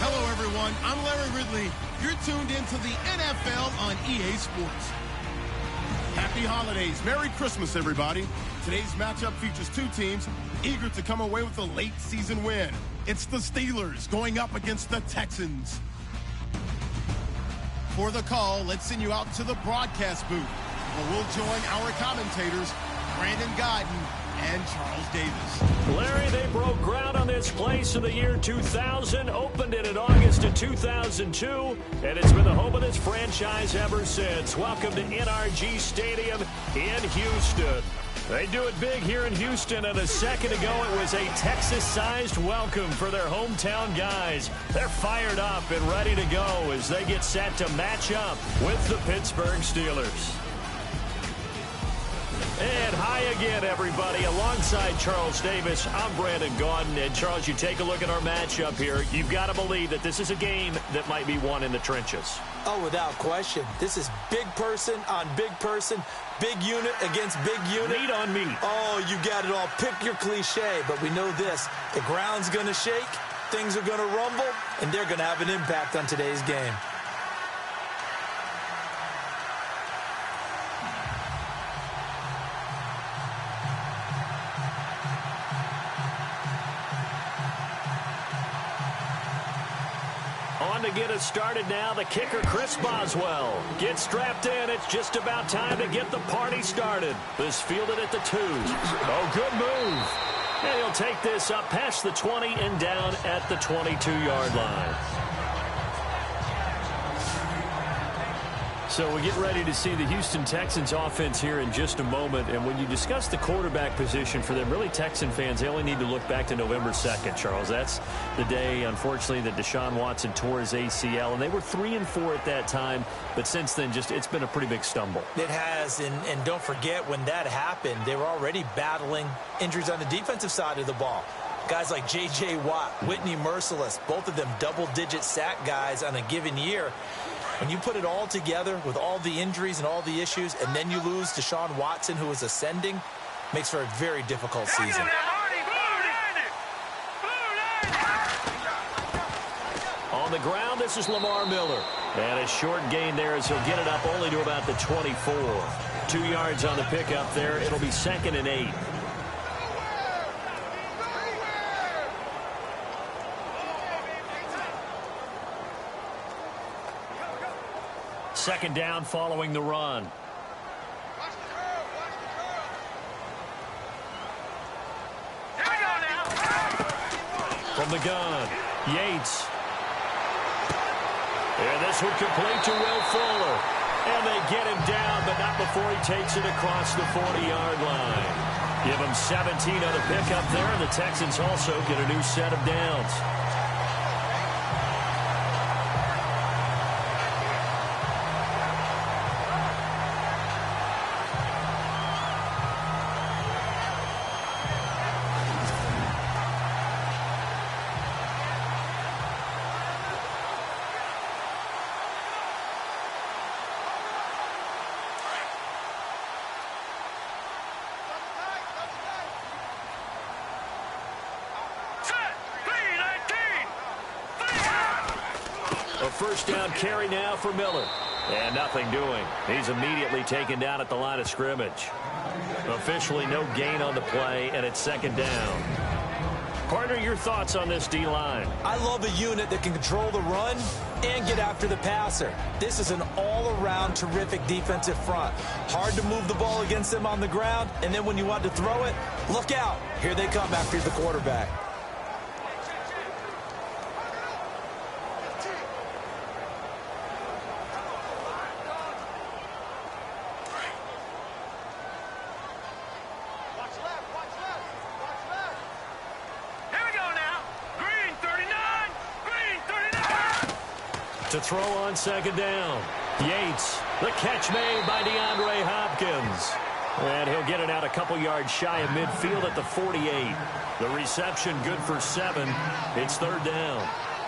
Hello, everyone. I'm Larry Ridley. You're tuned into the NFL on EA Sports. Happy holidays. Merry Christmas, everybody. Today's matchup features two teams eager to come away with a late season win. It's the Steelers going up against the Texans. For the call, let's send you out to the broadcast booth, where we'll join our commentators, Brandon Godden and Charles Davis. Larry, they broke ground on this place in the year 2000, opened it in August of 2002, and it's been the home of this franchise ever since. Welcome to NRG Stadium in Houston. They do it big here in Houston, and a second ago it was a Texas-sized welcome for their hometown guys. They're fired up and ready to go as they get set to match up with the Pittsburgh Steelers. And hi again, everybody. Alongside Charles Davis, I'm Brandon Gaudin. And, Charles, you take a look at our matchup here. You've got to believe that this is a game that might be won in the trenches. Oh, without question. This is big person on big person, big unit against big unit. Meat on meat. Oh, you got it all. Pick your cliche, but we know this. The ground's going to shake, things are going to rumble, and they're going to have an impact on today's game. To get us started now, the kicker, Chris Boswell, gets strapped in. It's just about time to get the party started. This fielded at the 2. Oh, good move. And he'll take this up past the 20 and down at the 22-yard line. So we get ready to see the Houston Texans offense here in just a moment. And when you discuss the quarterback position for them, really Texan fans, they only need to look back to November 2nd, Charles. That's the day, unfortunately, that Deshaun Watson tore his ACL. And they were 3-4 at that time. But since then, it's been a pretty big stumble. It has. And don't forget, when that happened, they were already battling injuries on the defensive side of the ball. Guys like J.J. Watt, Whitney Merciless, both of them double-digit sack guys on a given year. When you put it all together with all the injuries and all the issues, and then you lose Deshaun Watson, who is ascending, makes for a very difficult season. On the ground, this is Lamar Miller. And a short gain there as he'll get it up only to about the 24. 2 yards on the pickup there. It'll be 2nd and 8. Second down following the run. From the gun, Yates. And this will complete to Will Fuller. And they get him down, but not before he takes it across the 40-yard line. Give him 17 on the pickup there, and the Texans also get a new set of downs. First down carry now for Miller. And nothing doing. He's immediately taken down at the line of scrimmage. Officially no gain on the play, and it's 2nd down. Partner, your thoughts on this D-line? I love a unit that can control the run and get after the passer. This is an all-around terrific defensive front. Hard to move the ball against them on the ground, and then when you want to throw it, look out. Here they come after the quarterback. To throw on 2nd down. Yates, the catch made by DeAndre Hopkins. And he'll get it out a couple yards shy of midfield at the 48. The reception good for 7. It's 3rd down.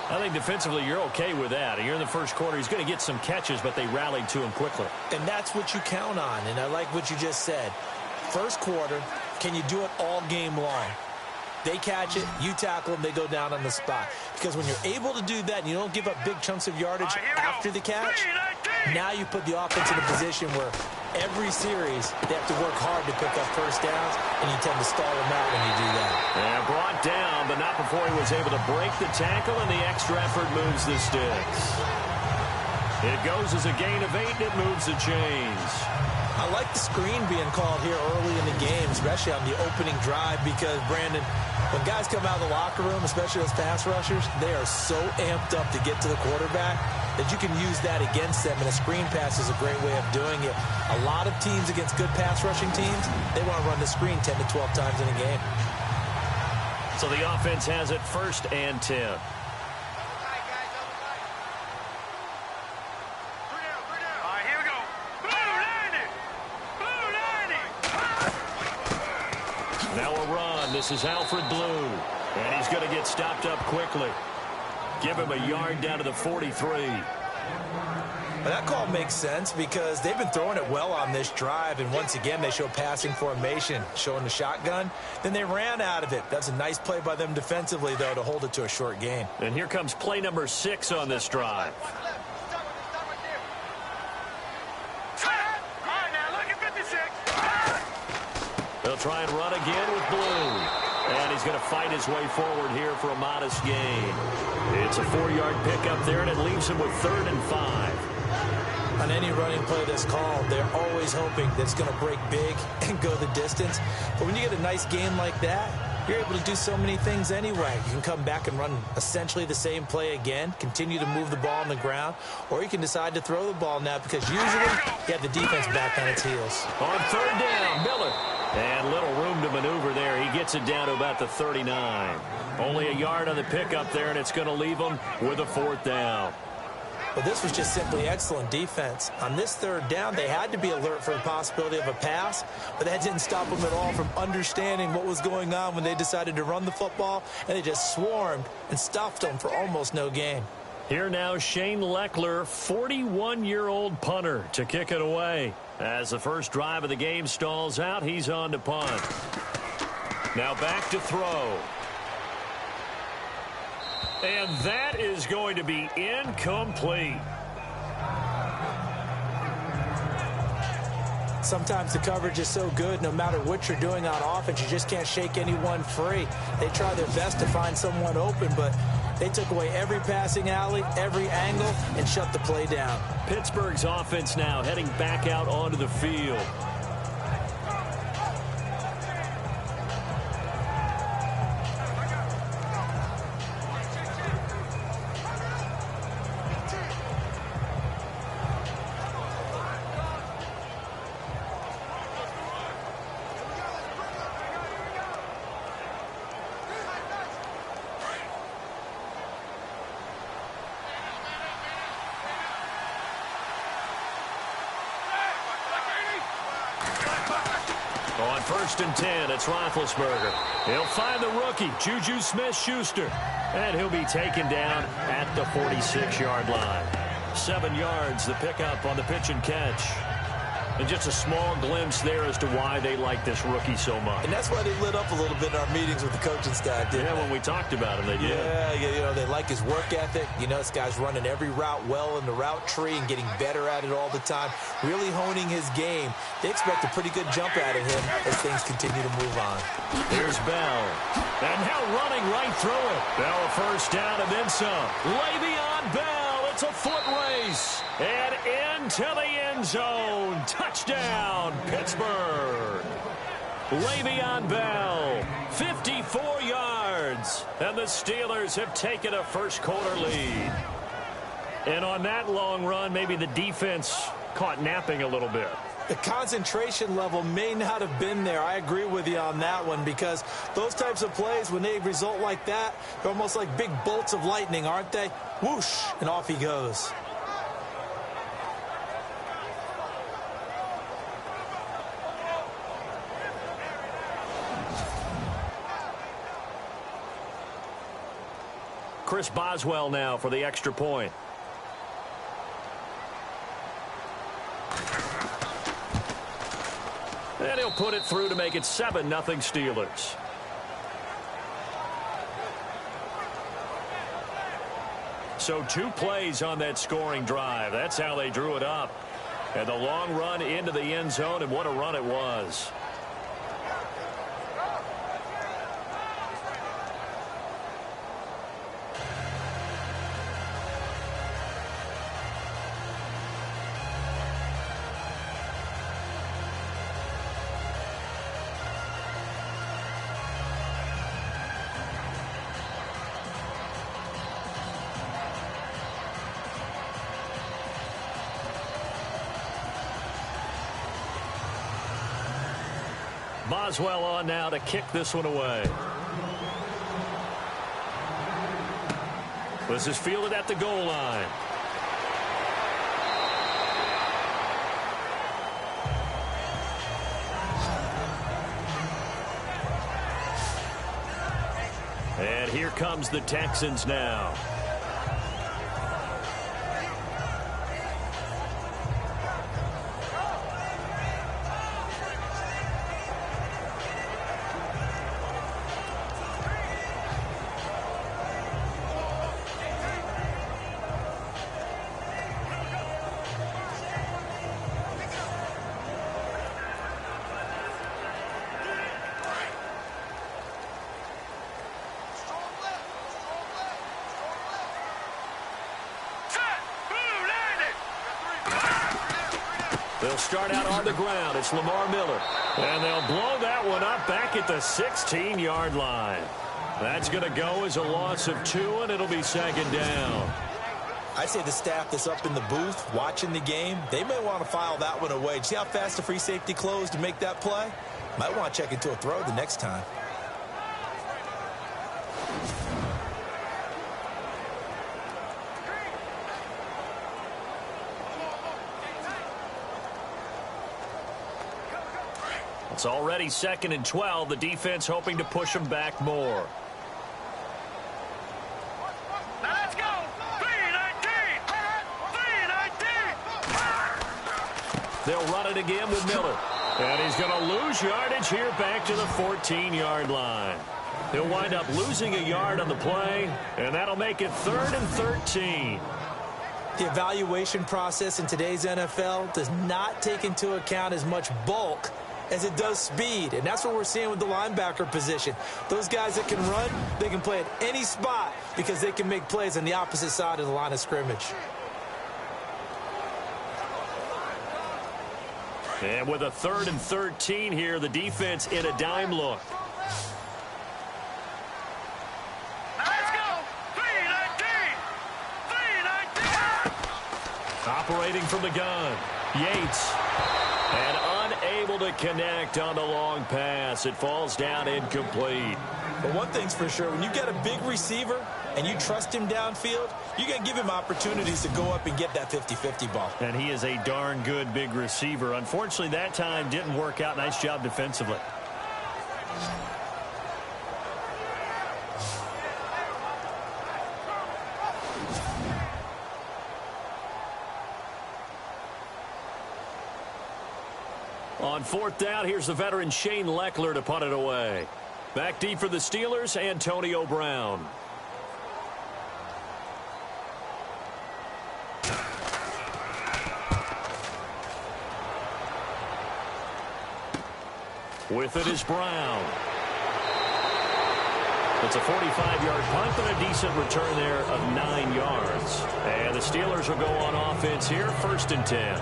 I think defensively you're okay with that. Here in the first quarter, he's going to get some catches, but they rallied to him quickly. And that's what you count on, and I like what you just said. First quarter, can you do it all game long? They catch it, you tackle them, they go down on the spot. Because when you're able to do that and you don't give up big chunks of yardage after the catch, now you put the offense in a position where every series they have to work hard to pick up first downs, and you tend to stall them out when you do that. And brought down, but not before he was able to break the tackle, and the extra effort moves the sticks. It goes as a gain of 8, and it moves the chains. I like the screen being called here early in the game, especially on the opening drive, because, Brandon, when guys come out of the locker room, especially those pass rushers, they are so amped up to get to the quarterback that you can use that against them, and a screen pass is a great way of doing it. A lot of teams against good pass rushing teams, they want to run the screen 10 to 12 times in a game. So the offense has it 1st and 10. Now a run. This is Alfred Blue. And he's going to get stopped up quickly. Give him a yard down to the 43. Well, that call makes sense because they've been throwing it well on this drive, and once again they show passing formation, showing the shotgun. Then they ran out of it. That's a nice play by them defensively, though, to hold it to a short gain. And here comes play number 6 on this drive. They'll try and run again with Blue. And he's going to fight his way forward here for a modest gain. It's a 4-yard pickup there, and it leaves him with 3rd and 5. On any running play that's called, they're always hoping that it's going to break big and go the distance. But when you get a nice gain like that, you're able to do so many things anyway. You can come back and run essentially the same play again, continue to move the ball on the ground, or you can decide to throw the ball now because usually you have the defense back on its heels. On 3rd down, Miller. And little room to maneuver there. He gets it down to about the 39. Only a yard on the pickup there, and it's going to leave him with a 4th down. Well, this was just simply excellent defense. On this 3rd down, they had to be alert for the possibility of a pass, but that didn't stop them at all from understanding what was going on when they decided to run the football, and they just swarmed and stuffed them for almost no gain. Here now, Shane Leckler, 41-year-old punter, to kick it away. As the first drive of the game stalls out, he's on to punt. Now back to throw. And that is going to be incomplete. Sometimes the coverage is so good, no matter what you're doing on offense, you just can't shake anyone free. They try their best to find someone open, but they took away every passing alley, every angle, and shut the play down. Pittsburgh's offense now heading back out onto the field. On 1st and 10, it's Roethlisberger. He'll find the rookie, Juju Smith-Schuster, and he'll be taken down at the 46-yard line. 7 yards, the pickup on the pitch and catch. And just a small glimpse there as to why they like this rookie so much. And that's why they lit up a little bit in our meetings with the coaching staff, didn't they? When we talked about him, they did. Yeah, you know, they like his work ethic. You know, this guy's running every route well in the route tree and getting better at it all the time, really honing his game. They expect a pretty good jump out of him as things continue to move on. Here's Bell. And now running right through it. Bell a first down and then some. Le'Veon Bell, it's a foot race. And into the end zone. Touchdown, Pittsburgh. Le'Veon Bell, 54 yards. And the Steelers have taken a first-quarter lead. And on that long run, maybe the defense caught napping a little bit. The concentration level may not have been there. I agree with you on that one because those types of plays, when they result like that, they're almost like big bolts of lightning, aren't they? Whoosh, and off he goes. Chris Boswell now for the extra point. And he'll put it through to make it 7-0 Steelers. So 2 plays on that scoring drive. That's how they drew it up. And the long run into the end zone, and what a run it was. Boswell on now to kick this one away. This is fielded at the goal line. And here comes the Texans now. They'll start out on the ground. It's Lamar Miller. And they'll blow that one up back at the 16-yard line. That's going to go as a loss of 2, and it'll be second down. I'd say the staff that's up in the booth watching the game, they may want to file that one away. See how fast the free safety closed to make that play? Might want to check into a throw the next time. It's already 2nd and 12. The defense hoping to push them back more. Now let's go. 3-19. 3-19. They'll run it again with Miller. And he's going to lose yardage here back to the 14-yard line. He'll wind up losing a yard on the play, and that'll make it 3rd and 13. The evaluation process in today's NFL does not take into account as much bulk as it does speed, and that's what we're seeing with the linebacker position. Those guys that can run, they can play at any spot because they can make plays on the opposite side of the line of scrimmage. And with a 3rd and 13 here, the defense in a dime look. Let's go. 3-19. 3-19. Operating from the gun, Yates. And unable to connect on the long pass. It falls down incomplete. But one thing's for sure, when you get a big receiver and you trust him downfield, you got to give him opportunities to go up and get that 50-50 ball. And he is a darn good big receiver. Unfortunately, that time didn't work out. Nice job defensively. On 4th down, here's the veteran Shane Leckler to punt it away. Back deep for the Steelers, Antonio Brown. With it is Brown. It's a 45-yard punt, but a decent return there of 9 yards. And the Steelers will go on offense here, 1st and 10.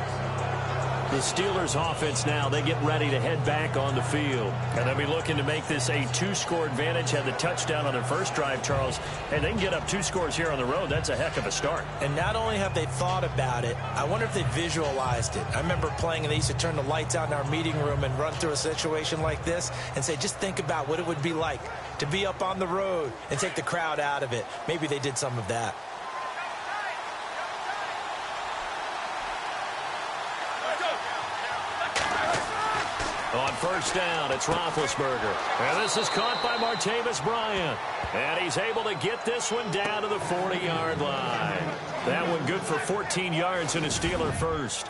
The Steelers offense now, they get ready to head back on the field. And they'll be looking to make this a 2-score advantage. Had the touchdown on their first drive, Charles. And they can get up 2 scores here on the road. That's a heck of a start. And not only have they thought about it, I wonder if they visualized it. I remember playing and they used to turn the lights out in our meeting room and run through a situation like this and say, just think about what it would be like to be up on the road and take the crowd out of it. Maybe they did some of that. On 1st down, it's Roethlisberger. And this is caught by Martavis Bryant. And he's able to get this one down to the 40-yard line. That one good for 14 yards and a Steeler first.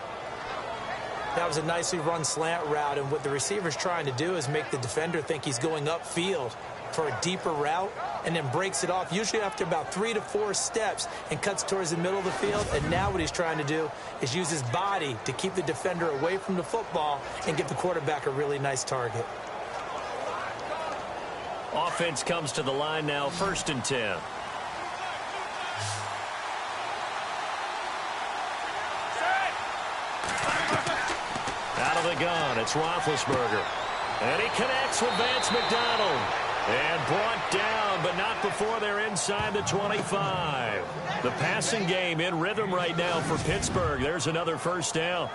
That was a nicely run slant route, and what the receiver's trying to do is make the defender think he's going upfield. for a deeper route and then breaks it off, usually after about 3 to 4 steps, and cuts towards the middle of the field. And now what he's trying to do is use his body to keep the defender away from the football and give the quarterback a really nice target. Offense comes to the line now, 1st and 10. Out of the gun, it's Roethlisberger. And he connects with Vance McDonald. And brought down, but not before they're inside the 25. The passing game in rhythm right now for Pittsburgh. There's another 1st down.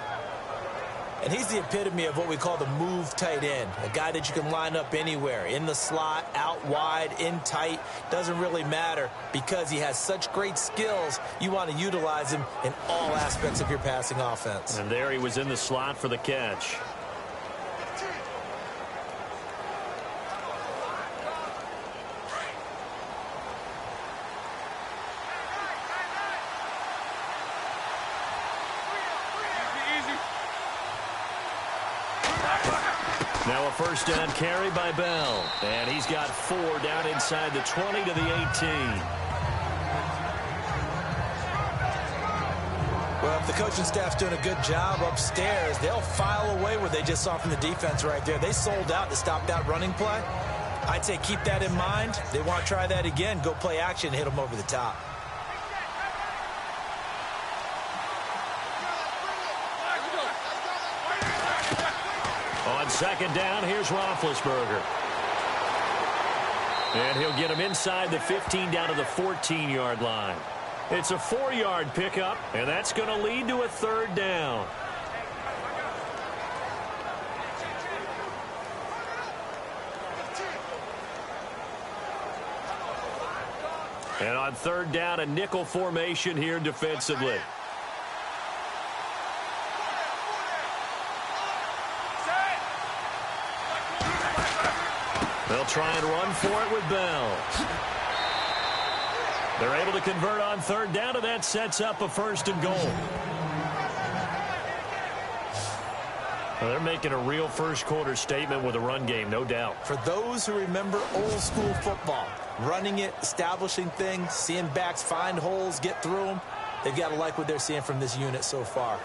And he's the epitome of what we call the move tight end. A guy that you can line up anywhere. In the slot, out wide, in tight. Doesn't really matter because he has such great skills. You want to utilize him in all aspects of your passing offense. And there he was in the slot for the catch. Now a 1st down carry by Bell. And he's got 4 down inside the 20 to the 18. Well, if the coaching staff's doing a good job upstairs, they'll file away what they just saw from the defense right there. They sold out to stop that running play. I'd say keep that in mind. They want to try that again. Go play action, hit them over the top. On 2nd down, here's Roethlisberger. And he'll get him inside the 15 down to the 14-yard line. It's a 4-yard pickup, and that's going to lead to a 3rd down. And on 3rd down, a nickel formation here defensively. They'll try and run for it with Bell. They're able to convert on 3rd down, and that sets up a 1st and goal. Well, they're making a real first-quarter statement with a run game, no doubt. For those who remember old-school football, running it, establishing things, seeing backs find holes, get through them, they've got to like what they're seeing from this unit so far.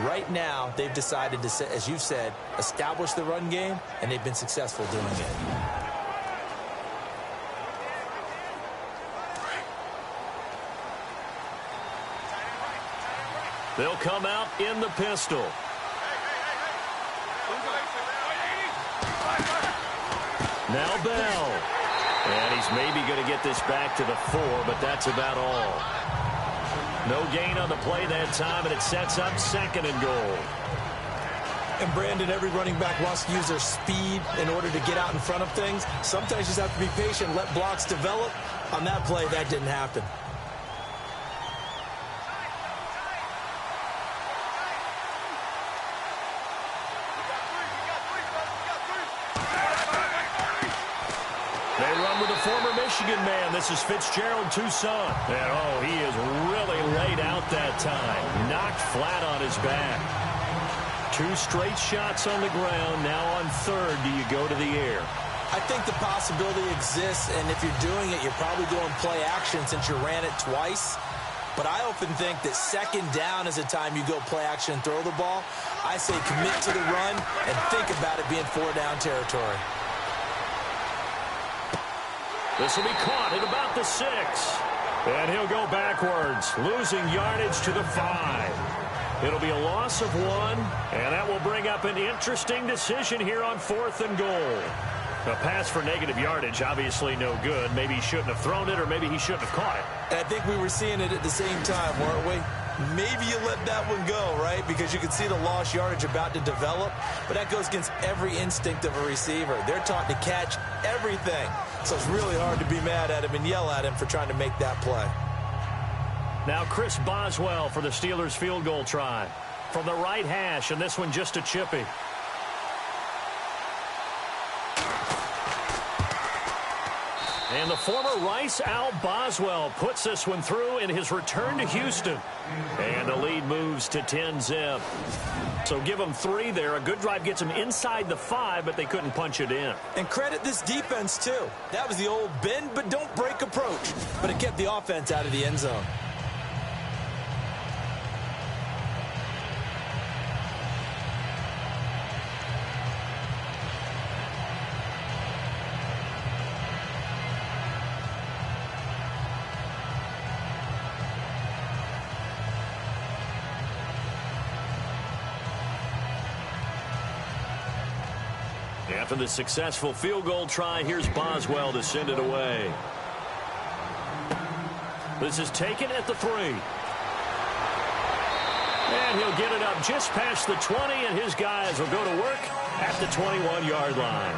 Right now, they've decided to, as you said, establish the run game, and they've been successful doing it. They'll come out in the pistol. Now Bell. And he's maybe going to get this back to the 4, but that's about all. No gain on the play that time, and it sets up 2nd and goal. And Brandon, every running back wants to use their speed in order to get out in front of things. Sometimes you just have to be patient, let blocks develop. On that play, that didn't happen. They run with a former Michigan man. This is Fitzgerald Toussaint. And, oh, he is really laid out that time. Knocked flat on his back. 2 straight shots on the ground. Now on 3rd, do you go to the air? I think the possibility exists, and if you're doing it, you're probably doing play action since you ran it twice. But I often think that 2nd down is the time you go play action and throw the ball. I say commit to the run and think about it being 4-down territory. This will be caught at about the 6. And he'll go backwards, losing yardage to the 5. It'll be a loss of 1, and that will bring up an interesting decision here on 4th and goal. A pass for negative yardage, obviously no good. Maybe he shouldn't have thrown it, or maybe he shouldn't have caught it. And I think we were seeing it at the same time, weren't we? Maybe you let that one go, right? Because you can see the lost yardage about to develop. But that goes against every instinct of a receiver. They're taught to catch everything. So it's really hard to be mad at him and yell at him for trying to make that play. Now Chris Boswell for the Steelers field goal try. From the right hash, and this one just a chippy. And the former Rice Al Boswell puts this one through in his return to Houston. And the lead moves to 10-zip. So give them 3 there. A good drive gets them inside the 5, but they couldn't punch it in. And credit this defense, too. That was the old bend but don't break approach. But it kept the offense out of the end zone. After the successful field goal try, here's Boswell to send it away. This is taken at the 3. And he'll get it up just past the 20, and his guys will go to work at the 21-yard line.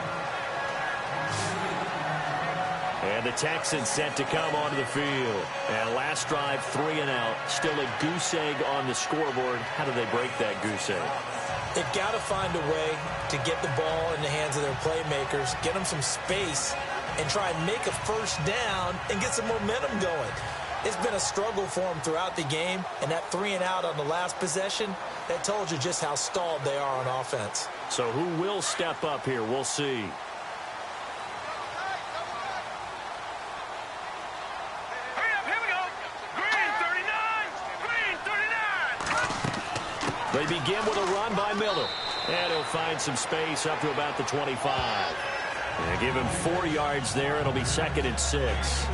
And the Texans set to come onto the field. And last drive, 3 and out. Still a goose egg on the scoreboard. How do they break that goose egg? They've got to find a way to get the ball in the hands of their playmakers, get them some space, and try and make a first down and get some momentum going. It's been a struggle for them throughout the game, and that 3 and out on the last possession, that told you just how stalled they are on offense. So who will step up here? We'll see. They begin with a run by Miller. And he'll find some space up to about the 25. And give him 4 yards there. It'll be 2nd and 6.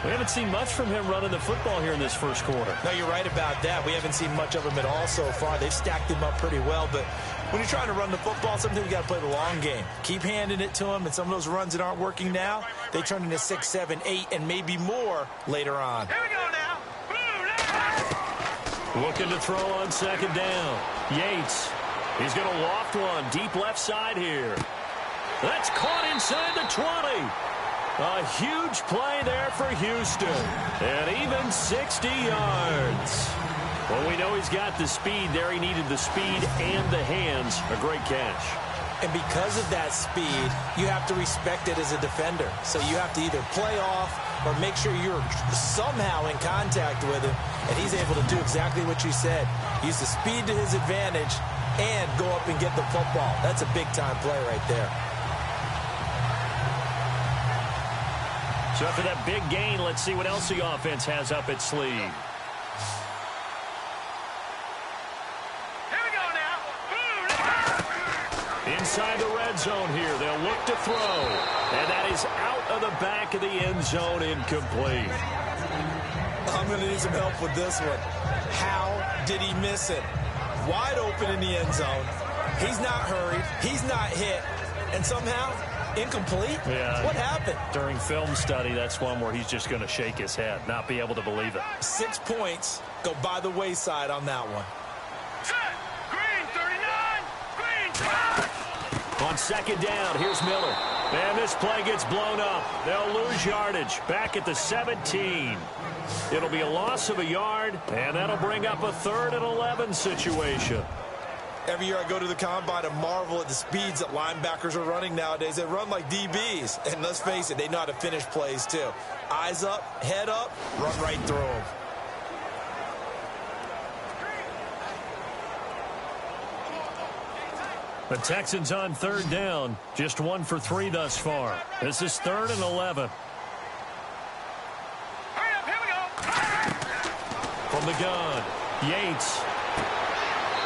We haven't seen much from him running the football here in this first quarter. No, you're right about that. We haven't seen much of him at all so far. They've stacked him up pretty well. But when you're trying to run the football, sometimes you got to play the long game. Keep handing it to him. And some of those runs that aren't working now, they turn into 6, 7, 8, and maybe more later on. Here we go now. Looking to throw on 2nd down. Yates. He's going to loft one deep left side here. That's caught inside the 20. A huge play there for Houston. And even 60 yards. Well, we know he's got the speed there. He needed the speed and the hands. A great catch. And because of that speed, you have to respect it as a defender. So you have to either play off or make sure you're somehow in contact with him. And he's able to do exactly what you said. Use the speed to his advantage and go up and get the football. That's a big-time play right there. So after that big gain, let's see what else the offense has up its sleeve. Inside the red zone here. They'll look to throw. And that is out of the back of the end zone, incomplete. I'm going to need some help with this one. How did he miss it? Wide open in the end zone. He's not hurried. He's not hit. And somehow, incomplete? Yeah. What happened? During film study, that's one where he's just going to shake his head, not be able to believe it. 6 points go by the wayside on that one. Green 39. On 2nd down, here's Miller. And this play gets blown up. They'll lose yardage back at the 17. It'll be a loss of a yard, and that'll bring up a 3rd and 11 situation. Every year I go to the combine and marvel at the speeds that linebackers are running nowadays. They run like DBs. And let's face it, they know how to finish plays too. Eyes up, head up, run right through them. The Texans on 3rd down. Just 1 for 3 thus far. This is 3rd and 11. Hurry up, here we go. From the gun, Yates.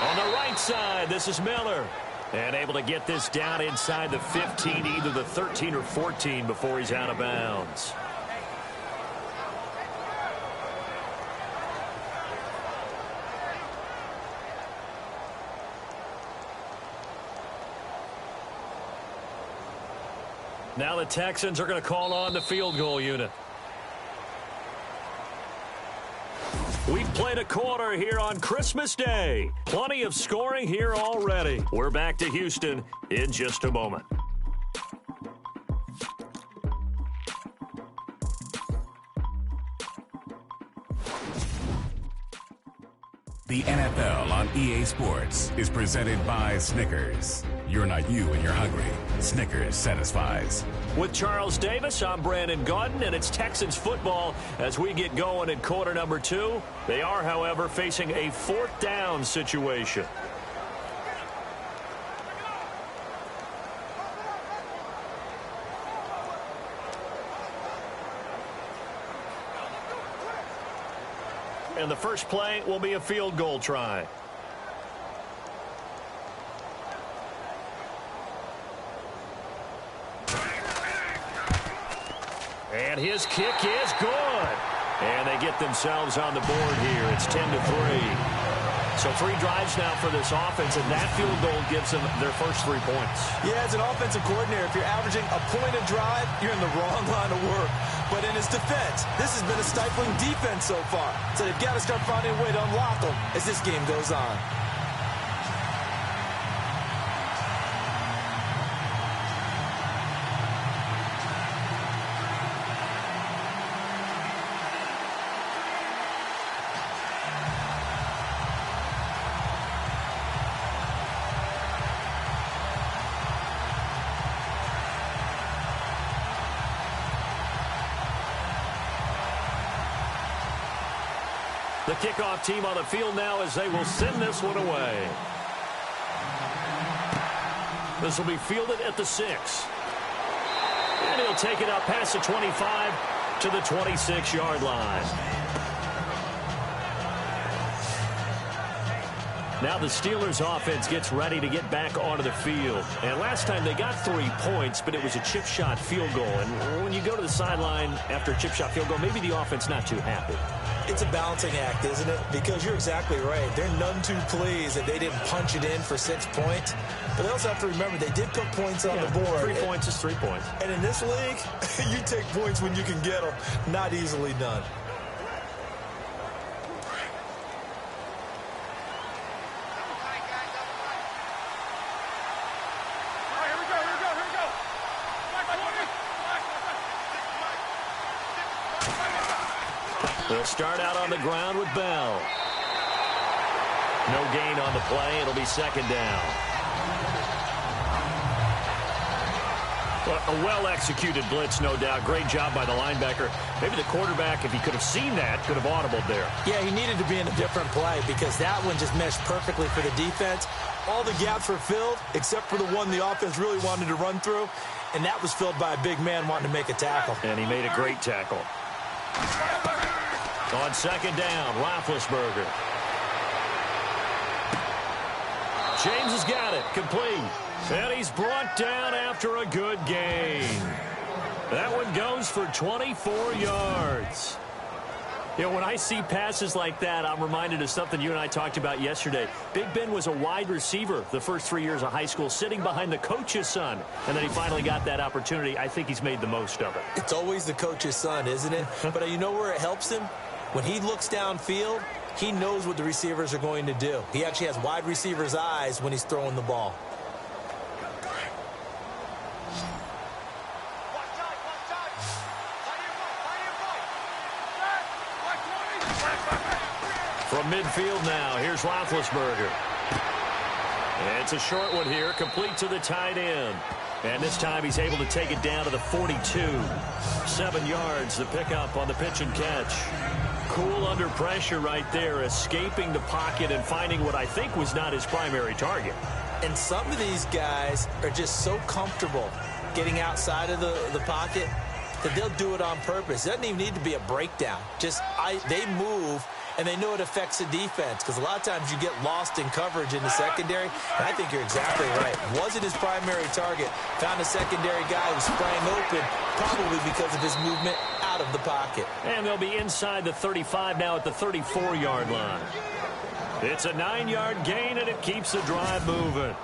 On the right side, this is Miller. And able to get this down inside the 15, either the 13 or 14 before he's out of bounds. Now the Texans are going to call on the field goal unit. We've played a quarter here on Christmas Day. Plenty of scoring here already. We're back to Houston in just a moment. The NFL on EA Sports is presented by Snickers. you're not you and you're hungry. Snickers satisfies. With Charles Davis, I'm Brandon Gaudin, and it's Texans football as we get going in quarter number 2. They are, however, facing a 4th down situation. And the first play will be a field goal try. And his kick is good. And they get themselves on the board here. It's 10-3. So 3 drives now for this offense, and that field goal gives them their first 3 points. Yeah, as an offensive coordinator, if you're averaging a point a drive, you're in the wrong line of work. But in his defense, this has been a stifling defense so far. So they've got to start finding a way to unlock them as this game goes on. The kickoff team on the field now as they will send this one away. This will be fielded at the 6. And he'll take it up past the 25 to the 26-yard line. Now the Steelers offense gets ready to get back onto the field. And last time they got 3 points, but it was a chip shot field goal. And when you go to the sideline after a chip shot field goal, maybe the offense not too happy. It's a balancing act, isn't it? Because you're exactly right. They're none too pleased that they didn't punch it in for 6 points. But they also have to remember they did put points on the board. 3 points is 3 points. And in this league, you take points when you can get them. Not easily done. They'll start out on the ground with Bell. No gain on the play. It'll be 2nd down. A well-executed blitz, no doubt. Great job by the linebacker. Maybe the quarterback, if he could have seen that, could have audibled there. Yeah, he needed to be in a different play because that one just meshed perfectly for the defense. All the gaps were filled except for the one the offense really wanted to run through, and that was filled by a big man wanting to make a tackle. And he made a great tackle. On 2nd down, Roethlisberger. James has got it, complete. And he's brought down after a good gain. That one goes for 24 yards. You know, when I see passes like that, I'm reminded of something you and I talked about yesterday. Big Ben was a wide receiver the first 3 years of high school, sitting behind the coach's son. And then he finally got that opportunity. I think he's made the most of it. It's always the coach's son, isn't it? But you know where it helps him? When he looks downfield, he knows what the receivers are going to do. He actually has wide receivers' eyes when he's throwing the ball. From midfield now, here's Roethlisberger. It's a short one here, complete to the tight end. And this time he's able to take it down to the 42. 7 yards, the pickup on the pitch and catch. Cool under pressure right there, escaping the pocket and finding what I think was not his primary target. And some of these guys are just so comfortable getting outside of the pocket that they'll do it on purpose. It doesn't even need to be a breakdown. They move, and they know it affects the defense because a lot of times you get lost in coverage in the secondary. And I think you're exactly right. Wasn't his primary target. Found a secondary guy who sprang open, probably because of his movement out of the pocket. And they'll be inside the 35 now at the 34-yard line. It's a 9-yard gain, and it keeps the drive moving.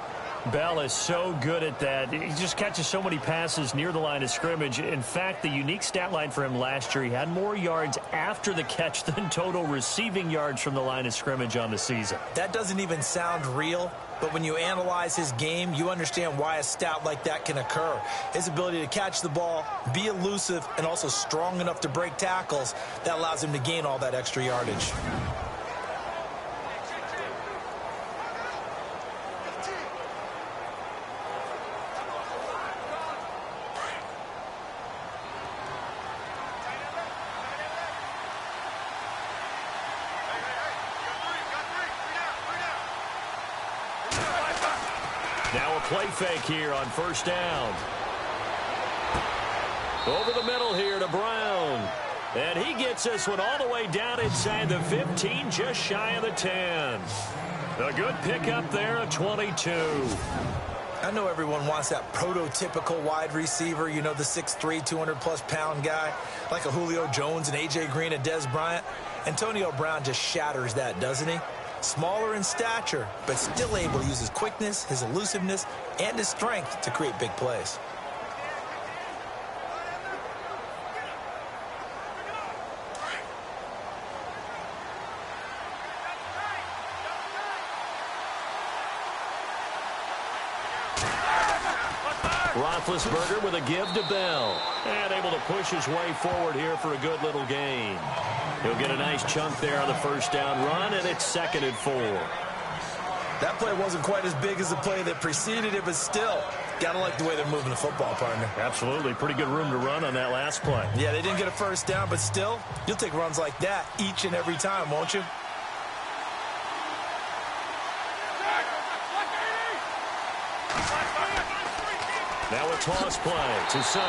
Bell is so good at that. He just catches so many passes near the line of scrimmage. In fact, the unique stat line for him last year, he had more yards after the catch than total receiving yards from the line of scrimmage on the season. That doesn't even sound real, but when you analyze his game, you understand why a stat like that can occur. His ability to catch the ball, be elusive, and also strong enough to break tackles, that allows him to gain all that extra yardage. Now a play fake here on first down. Over the middle here to Brown. And he gets this one all the way down inside the 15, just shy of the 10. A good pickup there, a 22. I know everyone wants that prototypical wide receiver, you know, the 6'3", 200-plus pound guy, like a Julio Jones and A.J. Green and Des Bryant. Antonio Brown just shatters that, doesn't he? Smaller in stature, but still able to use his quickness, his elusiveness, and his strength to create big plays. Roethlisberger with a give to Bell. And able to push his way forward here for a good little gain. He'll get a nice chunk there on the first down run, and it's 2nd and 4. That play wasn't quite as big as the play that preceded it, but still, gotta like the way they're moving the football, partner. Absolutely. Pretty good room to run on that last play. Yeah, they didn't get a first down, but still, you'll take runs like that each and every time, won't you? Now a toss play to Son.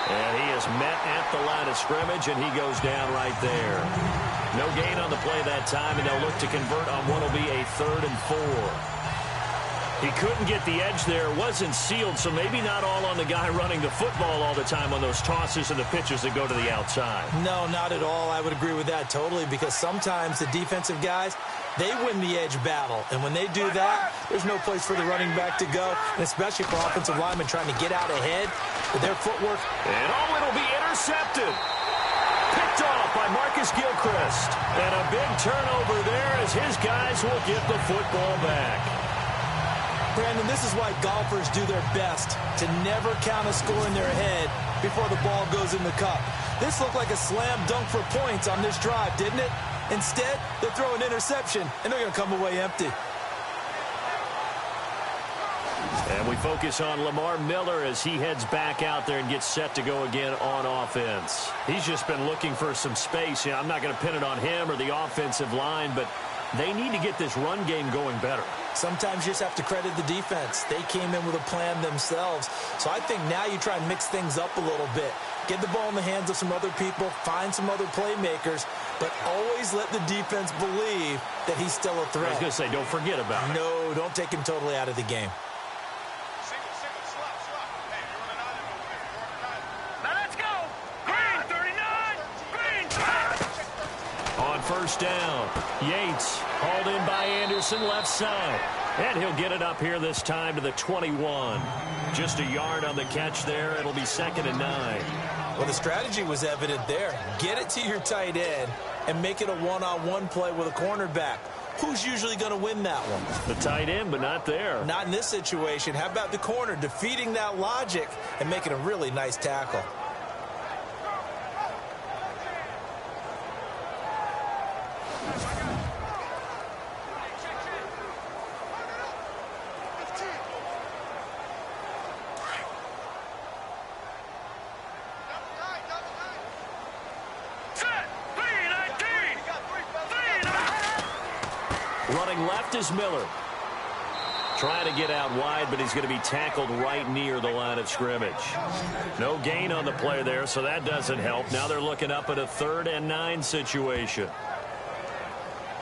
And he is met at the line of scrimmage, and he goes down right there. No gain on the play that time, and they'll look to convert on what will be a 3rd and 4. He couldn't get the edge there. Wasn't sealed, so maybe not all on the guy running the football all the time on those tosses and the pitches that go to the outside. No, not at all. I would agree with that totally, because sometimes the defensive guys, they win the edge battle. And when they do that, there's no place for the running back to go, and especially for offensive linemen trying to get out ahead with their footwork. And it'll be intercepted. Picked off by Marcus Gilchrist. And a big turnover there as his guys will get the football back. Brandon, this is why golfers do their best to never count a score in their head before the ball goes in the cup. This looked like a slam dunk for points on this drive, didn't it? Instead, they throw an interception, and they're going to come away empty. And we focus on Lamar Miller as he heads back out there and gets set to go again on offense. He's just been looking for some space. Yeah, I'm not going to pin it on him or the offensive line, but they need to get this run game going better. Sometimes you just have to credit the defense. They came in with a plan themselves. So I think now you try and mix things up a little bit. Get the ball in the hands of some other people, find some other playmakers, but always let the defense believe that he's still a threat. I was going to say, don't forget about it. No, don't take him totally out of the game. Now let's go. Green 39. Green 5. On first down, Yates hauled in by Anderson left side. And he'll get it up here this time to the 21. Just a yard on the catch there. It'll be 2nd and 9. Well, the strategy was evident there. Get it to your tight end and make it a one-on-one play with a cornerback. Who's usually going to win that one? The tight end, but not there. Not in this situation. How about the corner defeating that logic and making a really nice tackle? Running left is Miller. Trying to get out wide, but he's going to be tackled right near the line of scrimmage. No gain on the play there, so that doesn't help. Now they're looking up at a 3rd and 9 situation.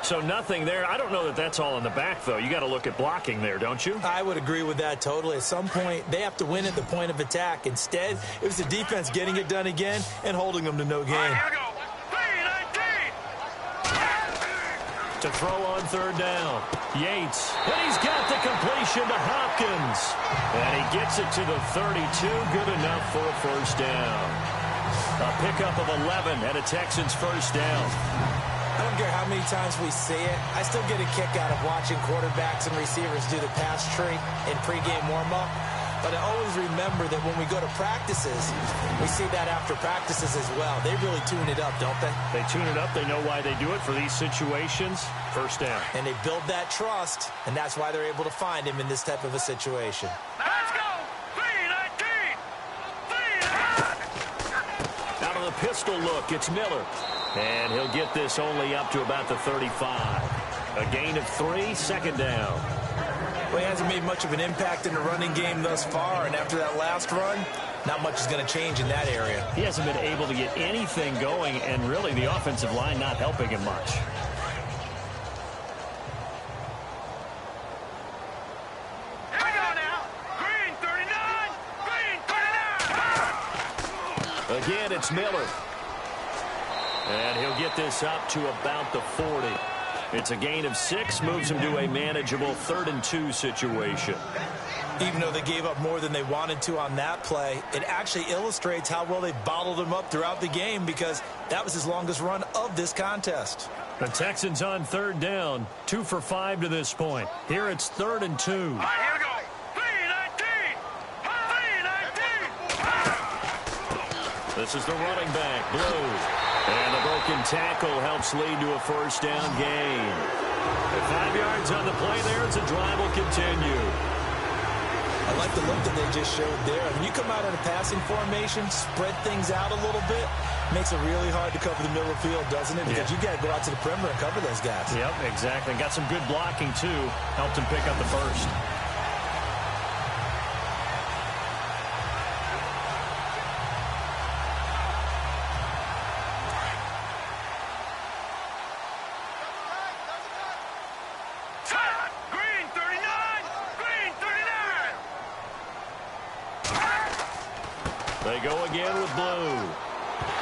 So nothing there. I don't know that that's all in the back, though. You got to look at blocking there, don't you? I would agree with that totally. At some point, they have to win at the point of attack. Instead, it was the defense getting it done again and holding them to no gain. Here we go. To throw on 3rd down. Yates. And he's got the completion to Hopkins. And he gets it to the 32. Good enough for a first down. A pickup of 11 and a Texans first down. I don't care how many times we see it. I still get a kick out of watching quarterbacks and receivers do the pass tree in pregame warm-up. But I always remember that when we go to practices, we see that after practices as well. They really tune it up, don't they? They tune it up. They know why they do it for these situations. First down. And they build that trust, and that's why they're able to find him in this type of a situation. Now let's go. 3-19. Out of the pistol look, it's Miller. And he'll get this only up to about the 35. A gain of 3, 2nd down. Well, he hasn't made much of an impact in the running game thus far, and after that last run, not much is going to change in that area. He hasn't been able to get anything going, and really the offensive line not helping him much. Here we go now. Green 39. Green 39. Again, it's Miller. And he'll get this up to about the 40. It's a gain of 6, moves him to a manageable 3rd and 2 situation. Even though they gave up more than they wanted to on that play, it actually illustrates how well they bottled him up throughout the game, because that was his longest run of this contest. The Texans on 3rd down, 2 for 5 to this point. Here it's 3rd and 2. All right, here we go. 3-19. 3-19. This is the running back, Blue. And a broken tackle helps lead to a 1st down gain. At 5 yards on the play there, as the drive will continue. I like the look that they just showed there. When you come out in a passing formation, spread things out a little bit, makes it really hard to cover the middle of the field, doesn't it? Because you got to go out to the perimeter and cover those guys. Yep, exactly. Got some good blocking, too. Helped him pick up the 1st. They go again with Blue.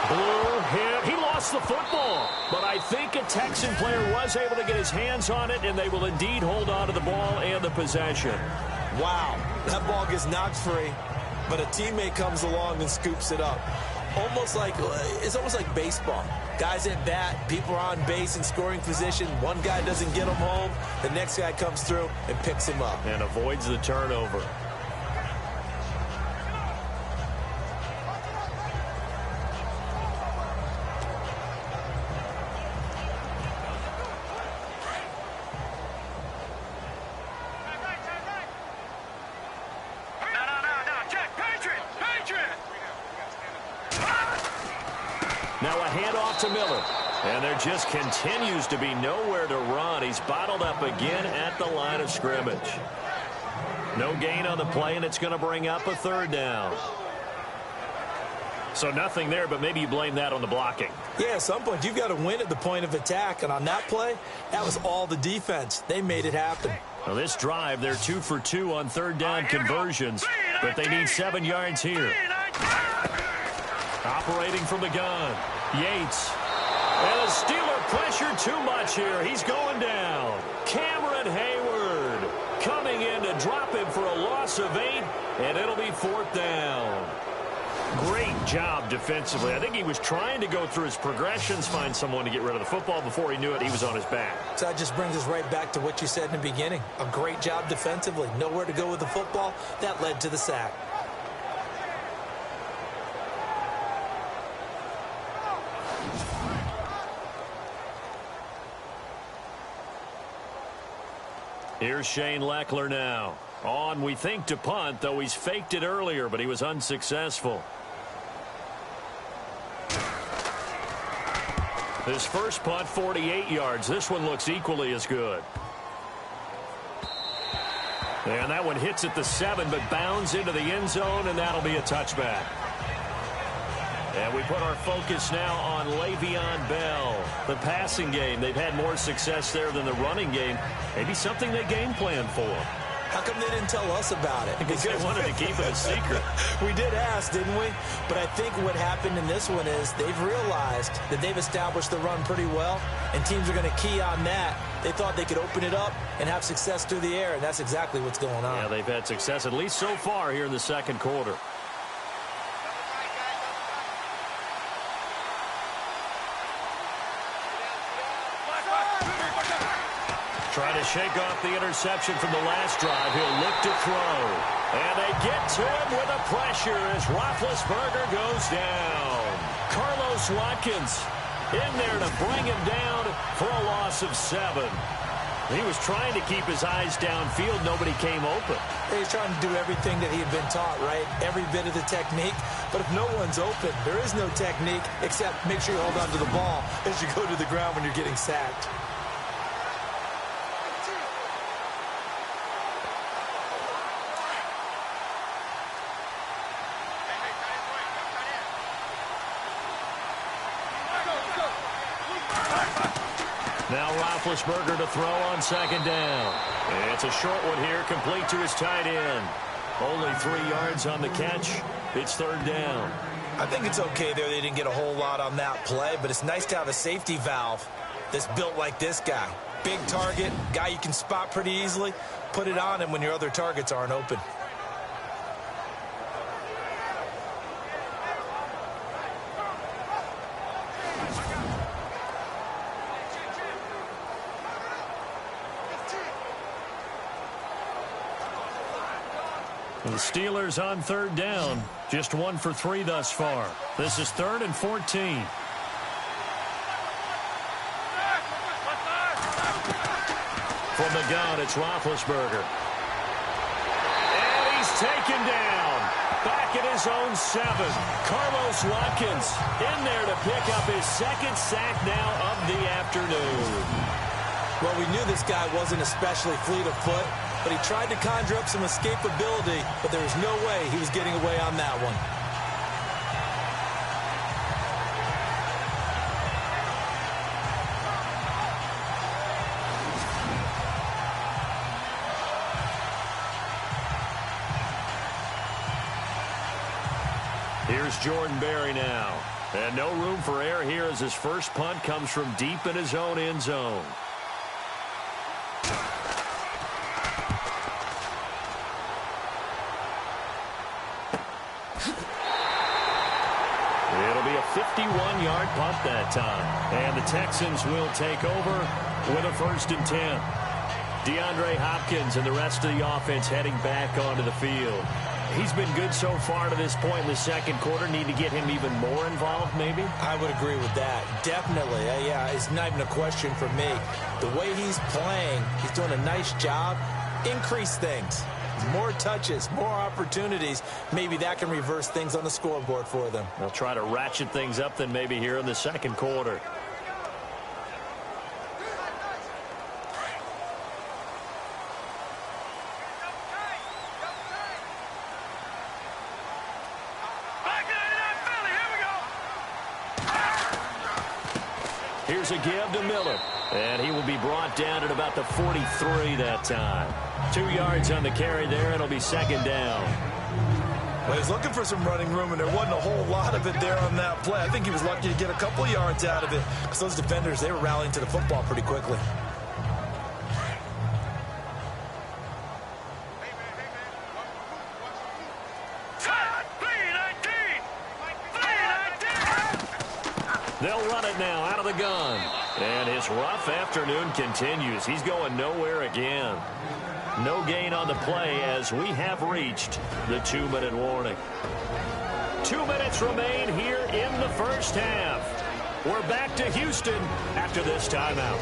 Blue hit. He lost the football. But I think a Texan player was able to get his hands on it, and they will indeed hold on to the ball and the possession. Wow. That ball gets knocked free, but a teammate comes along and scoops it up. It's almost like baseball. Guys at bat, people are on base in scoring position. One guy doesn't get him home. The next guy comes through and picks him up. And avoids the turnover. Now a handoff to Miller. And there just continues to be nowhere to run. He's bottled up again at the line of scrimmage. No gain on the play, and it's going to bring up a 3rd down. So nothing there, but maybe you blame that on the blocking. Yeah, at some point you've got to win at the point of attack. And on that play, that was all the defense. They made it happen. Well, this drive, they're 2 for 2 on 3rd down conversions, but they need 7 yards here. Operating from the gun, Yates. And the Steeler pressure too much here. He's going down. Cameron Hayward coming in to drop him for a loss of 8, and it'll be 4th down. Great job defensively. I think he was trying to go through his progressions, find someone to get rid of the football. Before he knew it, he was on his back. So that just brings us right back to what you said in the beginning. A great job defensively. Nowhere to go with the football. That led to the sack. Here's Shane Leckler now. On, we think, to punt, though he's faked it earlier, but he was unsuccessful. His first punt, 48 yards. This one looks equally as good. And that one hits at the 7, but bounds into the end zone, and that'll be a touchback. And we put our focus now on Le'Veon Bell. The passing game, they've had more success there than the running game. Maybe something they game plan for. How come they didn't tell us about it? Because they wanted to keep it a secret. We did ask, didn't we? But I think what happened in this one is they've realized that they've established the run pretty well, and teams are going to key on that. They thought they could open it up and have success through the air, and that's exactly what's going on. Yeah, they've had success, at least so far, here in the second quarter. Trying to shake off the interception from the last drive. He'll look to throw. And they get to him with a pressure as Roethlisberger goes down. Carlos Watkins in there to bring him down for a loss of 7. He was trying to keep his eyes downfield. Nobody came open. He's trying to do everything that he had been taught, right? Every bit of the technique. But if no one's open, there is no technique except make sure you hold on to the ball as you go to the ground when you're getting sacked. Now Roethlisberger to throw on second down. It's a short one here, complete to his tight end. Only 3 yards on the catch. It's third down. I think it's okay there. They didn't get a whole lot on that play, but it's nice to have a safety valve that's built like this guy. Big target, guy you can spot pretty easily. Put it on him when your other targets aren't open. The Steelers on third down. Just 1 for 3 thus far. This is 3rd and 14. From the gun, it's Roethlisberger. And he's taken down. Back at his own 7. Carlos Watkins in there to pick up his 2nd sack now of the afternoon. Well, we knew this guy wasn't especially fleet of foot, but he tried to conjure up some escapability, but there was no way he was getting away on that one. Here's Jordan Berry now. And no room for error here as his first punt comes from deep in his own end zone. It'll be a 51-yard punt that time. And the Texans will take over with a 1st and 10. DeAndre Hopkins and the rest of the offense heading back onto the field. He's been good so far to this point in the second quarter. Need to get him even more involved, maybe? I would agree with that. Definitely. Yeah, it's not even a question for me. The way he's playing, he's doing a nice job. Increase things. More touches, more opportunities. Maybe that can reverse things on the scoreboard for them. They'll try to ratchet things up then maybe here in the second quarter. Here's a give to Miller. And he will be brought down at about the 43 that time. 2 yards on the carry there. It'll be second down. Well, he's looking for some running room, and there wasn't a whole lot of it there on that play. I think he was lucky to get a couple yards out of it because those defenders, they were rallying to the football pretty quickly. They'll run it now out of the gun. And his rough afternoon continues. He's going nowhere again. No gain on the play as we have reached the 2-minute warning. 2 minutes remain here in the first half. We're back to Houston after this timeout.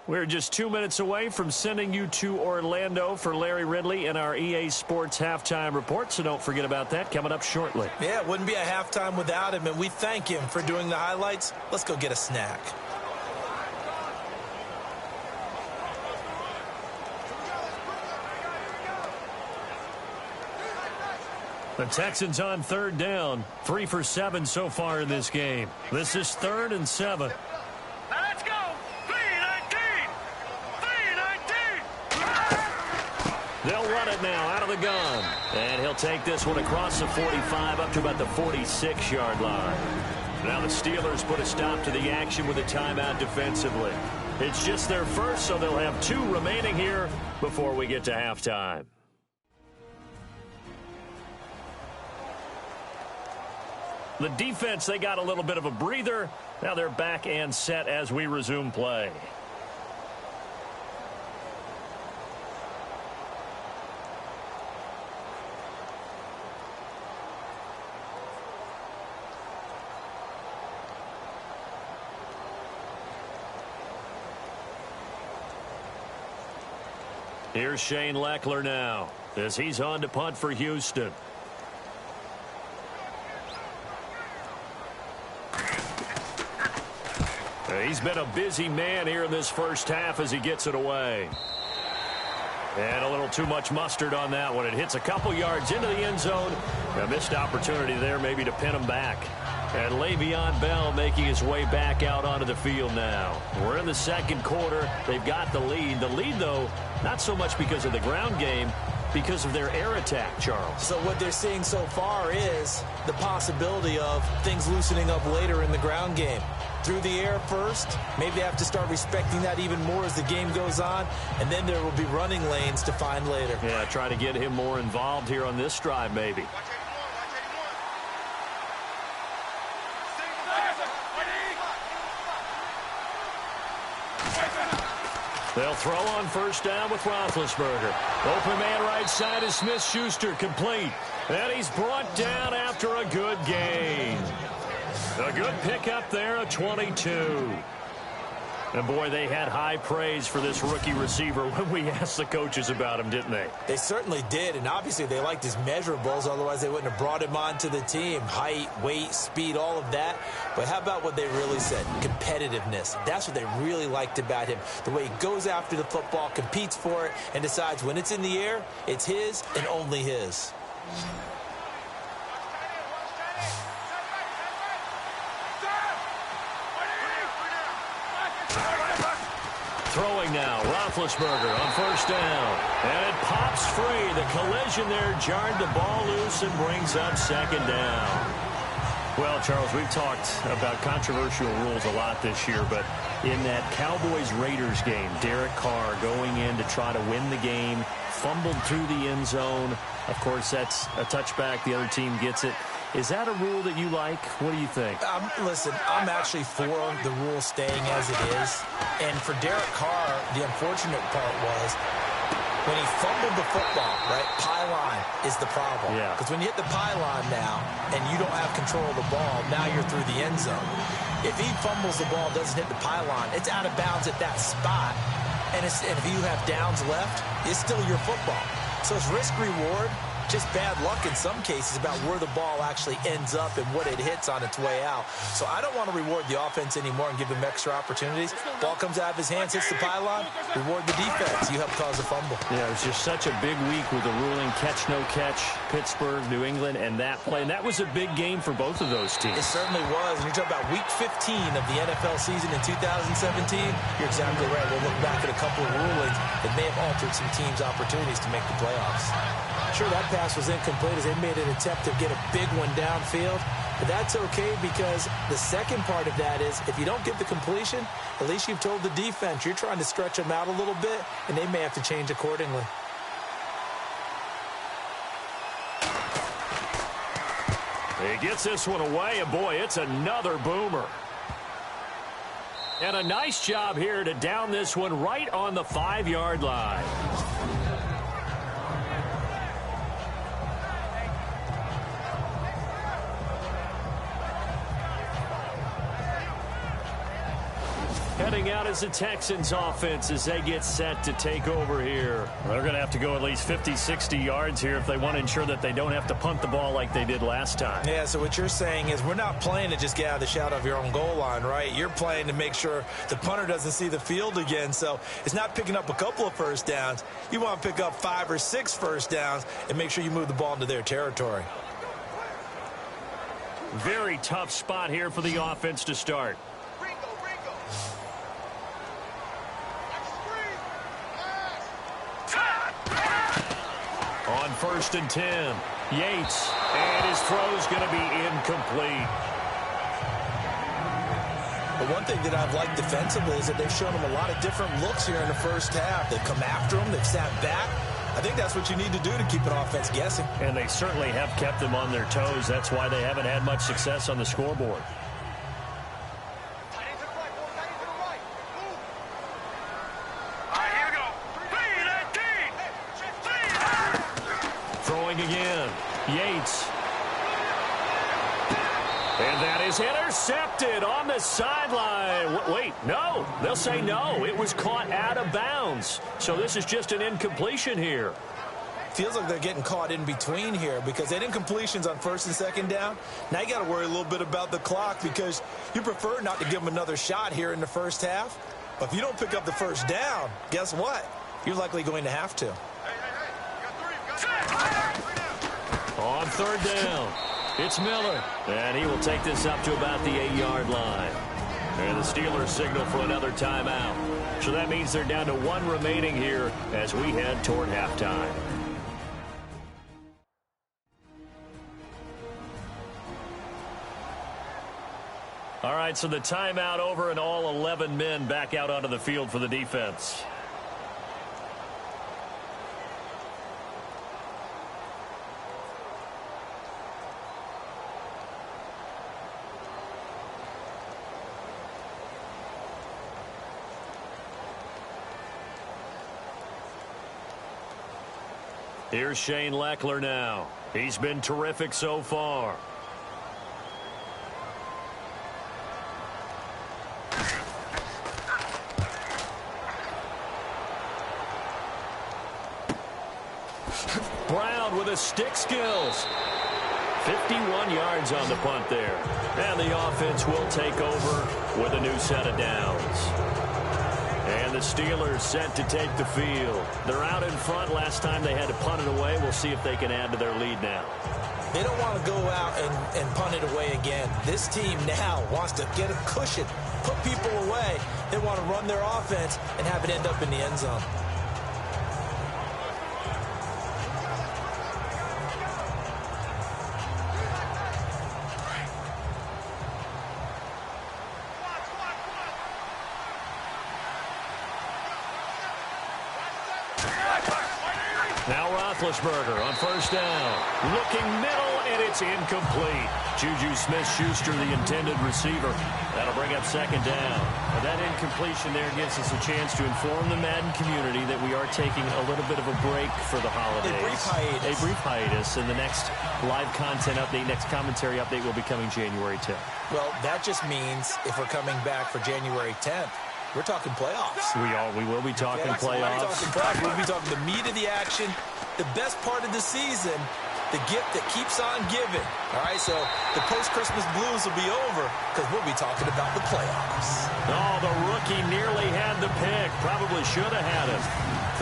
We're just 2 minutes away from sending you to Orlando for Larry Ridley and our EA Sports Halftime Report, so don't forget about that coming up shortly. Yeah, it wouldn't be a halftime without him, and we thank him for doing the highlights. Let's go get a snack. The Texans on third down, 3 for 7 so far in this game. This is 3rd and 7. They'll run it now out of the gun. And he'll take this one across the 45 up to about the 46-yard line. Now the Steelers put a stop to the action with a timeout defensively. It's just their first, so they'll have 2 remaining here before we get to halftime. The defense, they got a little bit of a breather. Now they're back and set as we resume play. Here's Shane Leckler now as he's on to punt for Houston. He's been a busy man here in this first half as he gets it away. And a little too much mustard on that one. It hits a couple yards into the end zone, A missed opportunity there maybe to pin him back. And Le'Veon Bell making his way back out onto the field now. We're in the second quarter. They've got the lead. The lead, though, not so much because of the ground game, because of their air attack, Charles. So what they're seeing so far is the possibility of things loosening up later in the ground game. Through the air first, maybe they have to start respecting that even more as the game goes on, and then there will be running lanes to find later. Yeah, try to get him more involved here on this drive maybe. They'll throw on first down with Roethlisberger. Open man right side is Smith-Schuster, complete. And he's brought down after a good gain. A good pickup there, a 22. And, boy, they had high praise for this rookie receiver when we asked the coaches about him, didn't they? They certainly did, and obviously they liked his measurables. Otherwise, they wouldn't have brought him onto the team. Height, weight, speed, all of that. But how about what they really said? Competitiveness. That's what they really liked about him. The way he goes after the football, competes for it, and decides when it's in the air, it's his and only his. Throwing now, Roethlisberger on first down. And it pops free. The collision there jarred the ball loose and brings up second down. Well, Charles, we've talked about controversial rules a lot this year, but in that Cowboys-Raiders game, Derek Carr going in to try to win the game, fumbled through the end zone. Of course, that's a touchback. The other team gets it. Is that a rule that you like? What do you think? Listen, I'm actually for the rule staying as it is. And for Derek Carr, the unfortunate part was when he fumbled the football, right, pylon is the problem. Yeah. Because when you hit the pylon now and you don't have control of the ball, now you're through the end zone. If he fumbles the ball, doesn't hit the pylon, it's out of bounds at that spot. And if you have downs left, it's still your football. So it's risk-reward. Just bad luck in some cases about where the ball actually ends up and what it hits on its way out. So I don't want to reward the offense anymore and give him extra opportunities. Ball comes out of his hands, hits the pylon, reward the defense. You help cause a fumble. Yeah, it was just such a big week with the ruling catch, no catch, Pittsburgh, New England, and that play. And that was a big game for both of those teams. It certainly was. And you're talking about week 15 of the NFL season in 2017. You're exactly right. We'll look back at a couple of rulings that may have altered some teams' opportunities to make the playoffs. Sure, that pass was incomplete as they made an attempt to get a big one downfield. But that's okay because the second part of that is if you don't get the completion, at least you've told the defense you're trying to stretch them out a little bit, and they may have to change accordingly. He gets this one away, and boy, it's another boomer. And a nice job here to down this one right on the 5-yard line. Heading out as the Texans offense as they get set to take over here. They're going to have to go at least 50, 60 yards here if they want to ensure that they don't have to punt the ball like they did last time. Yeah, so what you're saying is we're not playing to just get out of the shadow of your own goal line, right? You're playing to make sure the punter doesn't see the field again. So it's not picking up a couple of first downs. You want to pick up 5 or 6 first downs and make sure you move the ball into their territory. Very tough spot here for the offense to start. On 1st and 10, Yates, and his throw's going to be incomplete. But one thing that I've liked defensively is that they've shown him a lot of different looks here in the first half. They've come after him, they've sat back. I think that's what you need to do to keep an offense guessing. And they certainly have kept them on their toes. That's why they haven't had much success on the scoreboard. Again, Yates. And that is intercepted on the sideline. Wait, no. They'll say no. It was caught out of bounds. So this is just an incompletion here. Feels like they're getting caught in between here because they had incompletions on 1st and 2nd down. Now you got to worry a little bit about the clock because you prefer not to give them another shot here in the first half. But if you don't pick up the first down, guess what? You're likely going to have to. On third down, it's Miller, and he will take this up to about the 8-yard line. And the Steelers signal for another timeout. So that means they're down to 1 remaining here as we head toward halftime. All right, so the timeout over and all 11 men back out onto the field for the defense. Here's Shane Leckler now. He's been terrific so far. Brown with his stick skills. 51 yards on the punt there. And the offense will take over with a new set of downs. And the Steelers set to take the field. They're out in front. Last time they had to punt it away. We'll see if they can add to their lead now. They don't want to go out and punt it away again. This team now wants to get a cushion, put people away. They want to run their offense and have it end up in the end zone. Now Roethlisberger on first down. Looking middle, and it's incomplete. Juju Smith-Schuster, the intended receiver. That'll bring up second down. Now that incompletion there gives us a chance to inform the Madden community that we are taking a little bit of a break for the holidays. A brief hiatus. And the next live content update, next commentary update will be coming January 10th. Well, that just means if we're coming back for January 10th, we're talking playoffs. We will be talking playoffs. We'll be talking the meat of the action, the best part of the season, the gift that keeps on giving. All right, so the post-Christmas blues will be over because we'll be talking about the playoffs. Oh, the rookie nearly had the pick. Probably should have had it.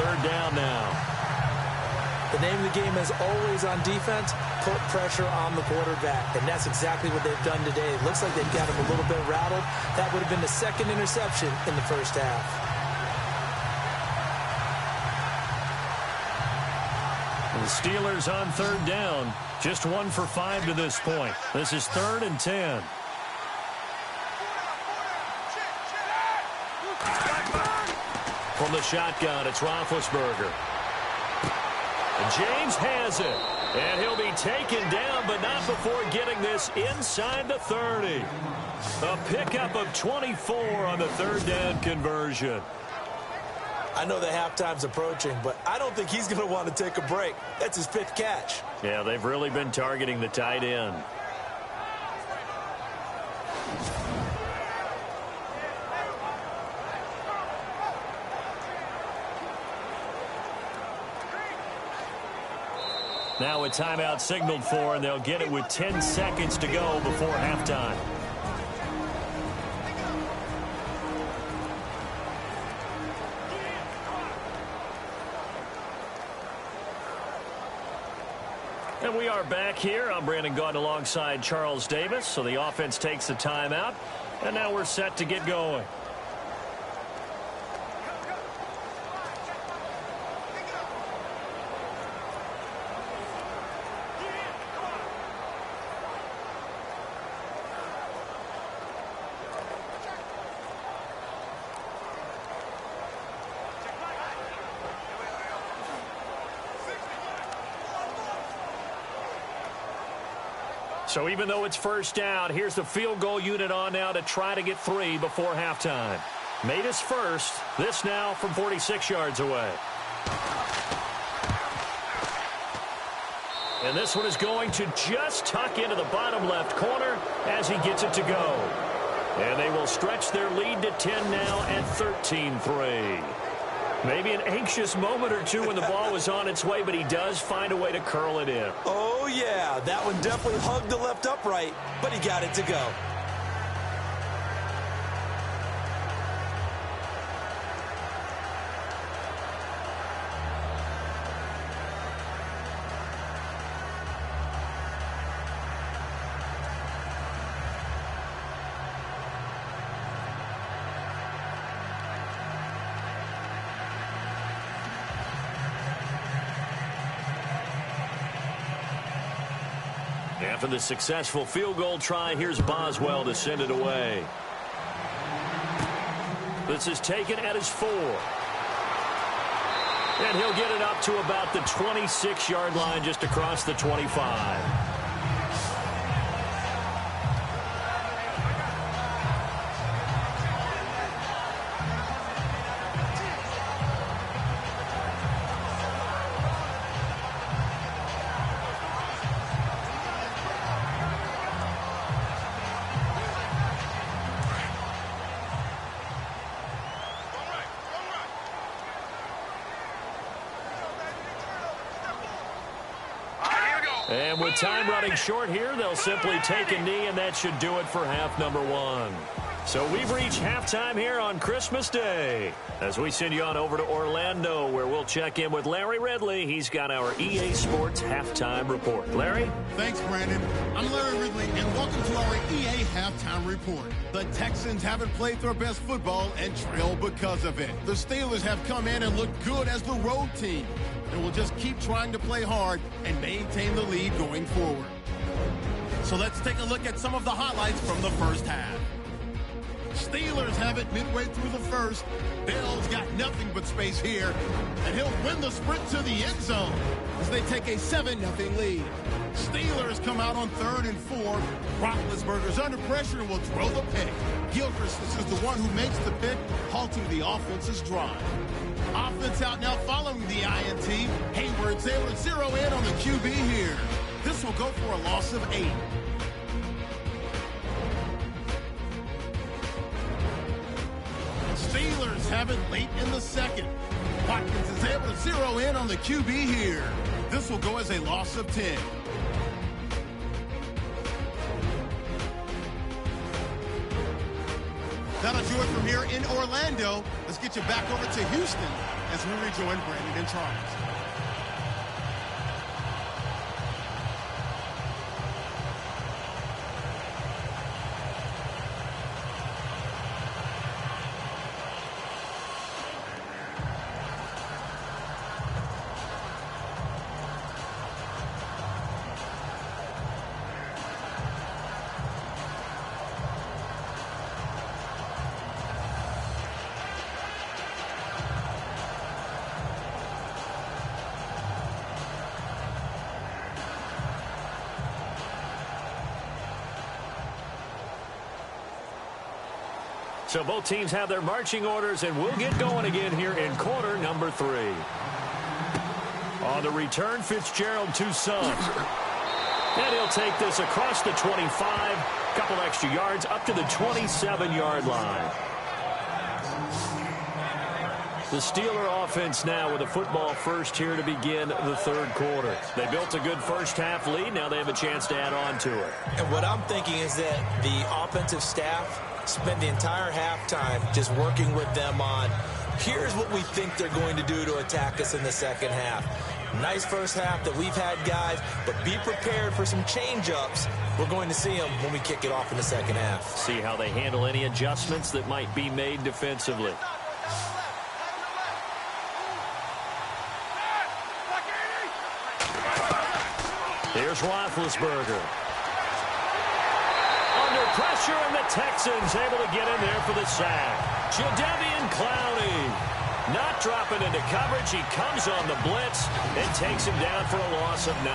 Third down now. The name of the game is always on defense, put pressure on the quarterback. And that's exactly what they've done today. It looks like they've got him a little bit rattled. That would have been the second interception in the first half. The Steelers on third down. Just 1 for 5 to this point. This is 3rd and 10. From the shotgun, it's Roethlisberger. James has it, and he'll be taken down, but not before getting this inside the 30. A pickup of 24 on the third down conversion. I know that halftime's approaching, but I don't think he's going to want to take a break. That's his 5th catch. Yeah, they've really been targeting the tight end. Now a timeout signaled for, and they'll get it with 10 seconds to go before halftime. And we are back here. I'm Brandon Gaudin alongside Charles Davis. So the offense takes the timeout, and now we're set to get going. So even though it's first down, here's the field goal unit on now to try to get 3 before halftime. Made his first. This now from 46 yards away. And this one is going to just tuck into the bottom left corner as he gets it to go. And they will stretch their lead to 10 now at 13-3. Maybe an anxious moment or two when the ball was on its way, but he does find a way to curl it in. Oh, yeah. That one definitely hugged the left upright, but he got it to go. After the successful field goal try, here's Boswell to send it away. This is taken at his 4. And he'll get it up to about the 26-yard line, just across the 25. And with time running short here, they'll simply take a knee, and that should do it for half number 1. So we've reached halftime here on Christmas Day, as we send you on over to Orlando, where we'll check in with Larry Ridley. He's got our EA Sports halftime report. Larry? Thanks, Brandon. I'm Larry Ridley, and welcome to our EA halftime report. The Texans haven't played their best football and trail because of it. The Steelers have come in and looked good as the road team, and will just keep trying to play hard and maintain the lead going forward. So let's take a look at some of the highlights from the first half. Steelers have it midway through the first. Bell's got nothing but space here, and he'll win the sprint to the end zone as they take a 7-0 lead. Steelers come out on 3rd and 4. Roethlisberger's under pressure and will throw the pick. Gilchrist is the one who makes the pick, halting the offense's drive. Offense out now following the INT. Hayward's able to zero in on the QB here. This will go for a loss of 8. Steelers have it late in the second. Watkins is able to zero in on the QB here. This will go as a loss of 10. That'll do it from here in Orlando. Let's get you back over to Houston as we rejoin Brandon and Charles. So both teams have their marching orders, and we'll get going again here in quarter number 3. On the return, Fitzgerald to Suggs. And he'll take this across the 25, couple extra yards up to the 27-yard line. The Steeler offense now with a football first here to begin the third quarter. They built a good first half lead. Now they have a chance to add on to it. And what I'm thinking is that the offensive staff spend the entire halftime just working with them on, here's what we think they're going to do to attack us in the second half. Nice first half that we've had, guys, but be prepared for some change-ups. We're going to see them when we kick it off in the second half. See how they handle any adjustments that might be made defensively. Here's Roethlisberger. Under pressure, and the Texans able to get in there for the sack. Jadeveon Clowney not dropping into coverage. He comes on the blitz and takes him down for a loss of 9.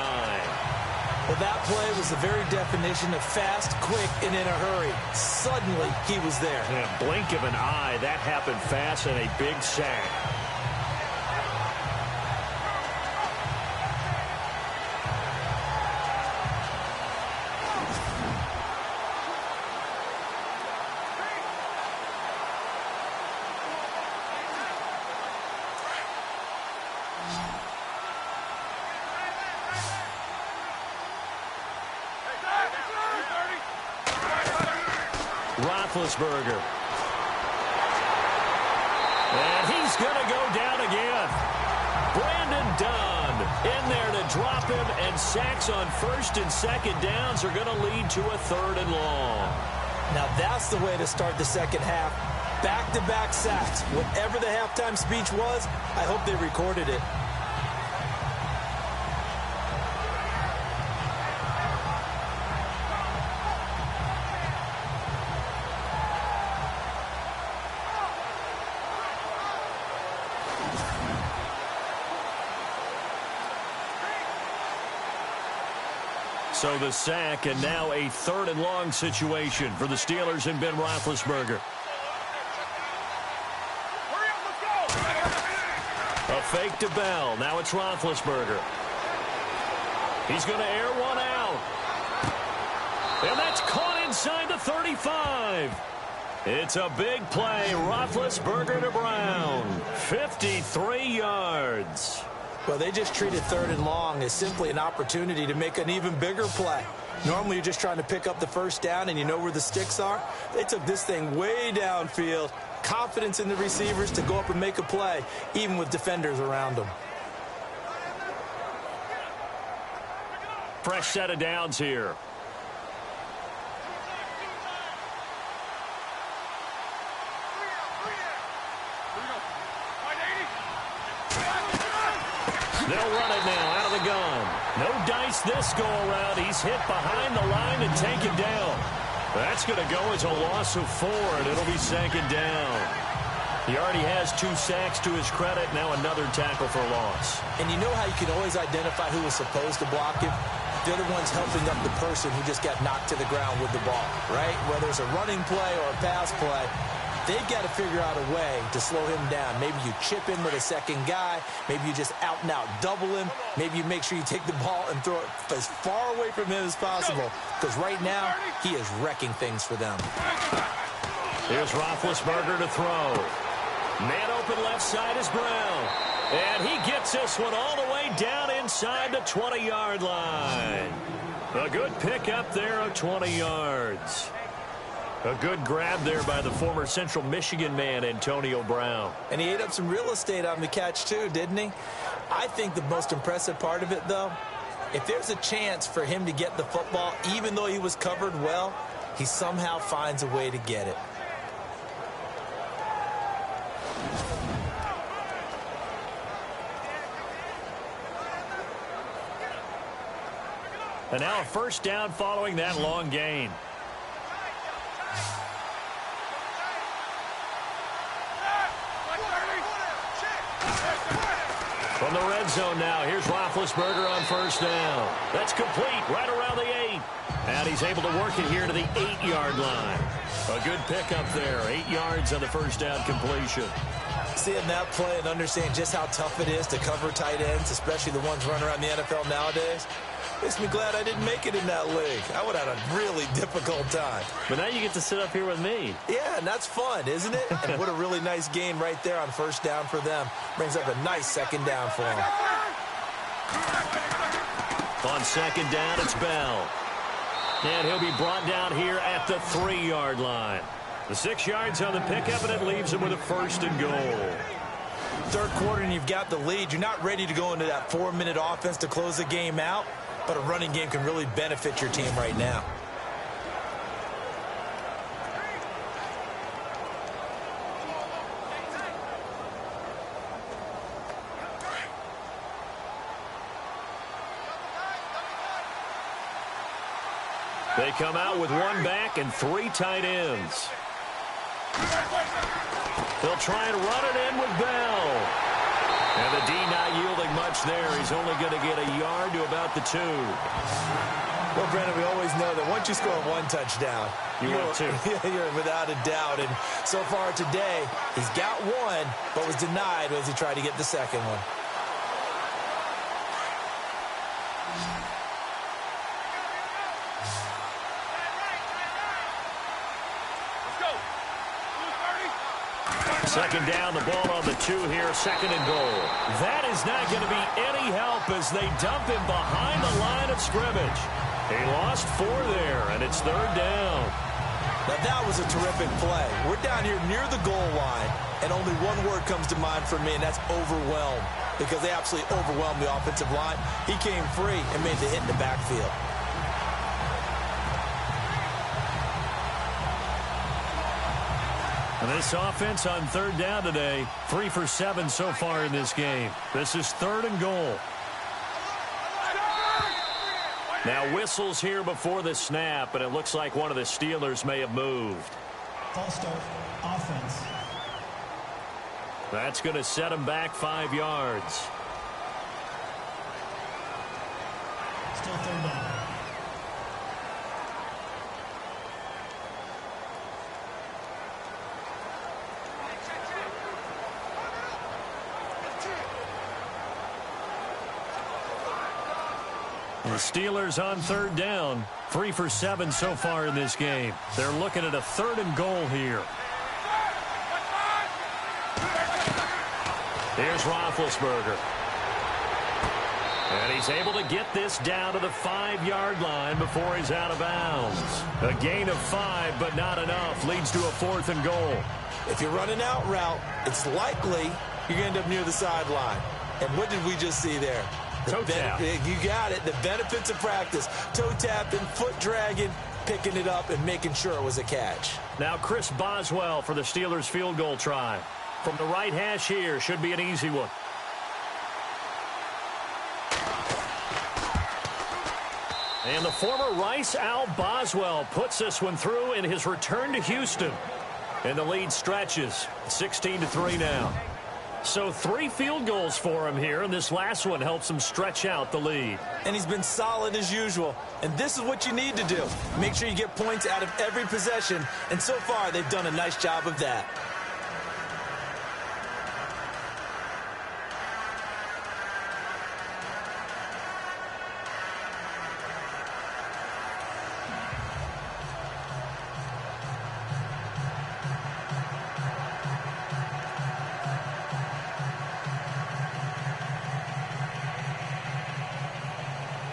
Well, that play was the very definition of fast, quick, and in a hurry. Suddenly, he was there. In a blink of an eye, that happened fast, and a big sack. Roethlisberger. And he's going to go down again. Brandon Dunn in there to drop him, and sacks on first and second downs are going to lead to a 3rd and long. Now that's the way to start the second half. Back-to-back sacks. Whatever the halftime speech was, I hope they recorded it. So the sack, and now a 3rd and long situation for the Steelers and Ben Roethlisberger. A fake to Bell. Now it's Roethlisberger. He's going to air one out. And that's caught inside the 35. It's a big play. Roethlisberger to Brown. 53 yards. Well, they just treated 3rd and long as simply an opportunity to make an even bigger play. Normally, you're just trying to pick up the first down and you know where the sticks are. They took this thing way downfield. Confidence in the receivers to go up and make a play, even with defenders around them. Fresh set of downs here. They'll run it now out of the gun. No dice this go around. He's hit behind the line and taken down. That's going to go as a loss of 4, and it'll be 2nd down. He already has 2 sacks to his credit. Now another tackle for loss. And you know how you can always identify who was supposed to block him? They're the ones helping up the person who just got knocked to the ground with the ball, right? Whether it's a running play or a pass play, they've got to figure out a way to slow him down. Maybe you chip in with a second guy. Maybe you just out-and-out double him. Maybe you make sure you take the ball and throw it as far away from him as possible. Because right now, he is wrecking things for them. Here's Roethlisberger to throw. Man open left side is Brown. And he gets this one all the way down inside the 20-yard line. A good pick up there of 20 yards. A good grab there by the former Central Michigan man, Antonio Brown. And he ate up some real estate on the catch, too, didn't he? I think the most impressive part of it, though, if there's a chance for him to get the football, even though he was covered well, he somehow finds a way to get it. And now a 1st down following that long gain. From the red zone now, here's Roethlisberger on 1st down. That's complete right around the 8. And he's able to work it here to the 8-yard line. A good pickup there, 8 yards on the 1st down completion. Seeing that play and understanding just how tough it is to cover tight ends, especially the ones running around the NFL nowadays, makes me glad I didn't make it in that league. I would have had a really difficult time. But now you get to sit up here with me. Yeah, and that's fun, isn't it? And what a really nice gain right there on 1st down for them. Brings up a nice 2nd down for them. On 2nd down, it's Bell. And he'll be brought down here at the 3-yard line. The 6 yards on the pickup, and it leaves him with a 1st and goal. 3rd quarter and you've got the lead. You're not ready to go into that 4-minute offense to close the game out, but a running game can really benefit your team right now. They come out with 1 back and 3 tight ends. They'll try and run it in with Bell. And the D not yielding much there. He's only going to get a yard to about the 2. Well, Brandon, we always know that once you score 1 touchdown, you're 2. You're without a doubt. And so far today, he's got 1, but was denied as he tried to get the 2nd one. Second down, the ball on the 2 here, 2nd and goal. That is not going to be any help as they dump him behind the line of scrimmage. He lost 4 there, and it's 3rd down. Now, that was a terrific play. We're down here near the goal line, and only one word comes to mind for me, and that's overwhelmed, because they absolutely overwhelmed the offensive line. He came free and made the hit in the backfield. And this offense on 3rd down today, 3 for 7 so far in this game. This is 3rd and goal. Now whistles here before the snap, and it looks like one of the Steelers may have moved. False start, offense. That's going to set him back 5 yards. Still 3rd down. The Steelers on third down. 3 for 7 so far in this game. They're looking at a 3rd and goal here. Here's Roethlisberger. And he's able to get this down to the 5-yard line before he's out of bounds. A gain of 5, but not enough. Leads to a 4th and goal. If you're running out route, it's likely you're going to end up near the sideline. And what did we just see there? Toe tap. You got it. The benefits of practice. Toe tapping, foot dragging, picking it up, and making sure it was a catch. Now Chris Boswell for the Steelers field goal try. From the right hash here, should be an easy one. And the former Rice Al Boswell puts this one through in his return to Houston. And the lead stretches. 16-3 now. So 3 field goals for him here, and this last one helps him stretch out the lead. And he's been solid as usual. And this is what you need to do. Make sure you get points out of every possession. And so far, they've done a nice job of that.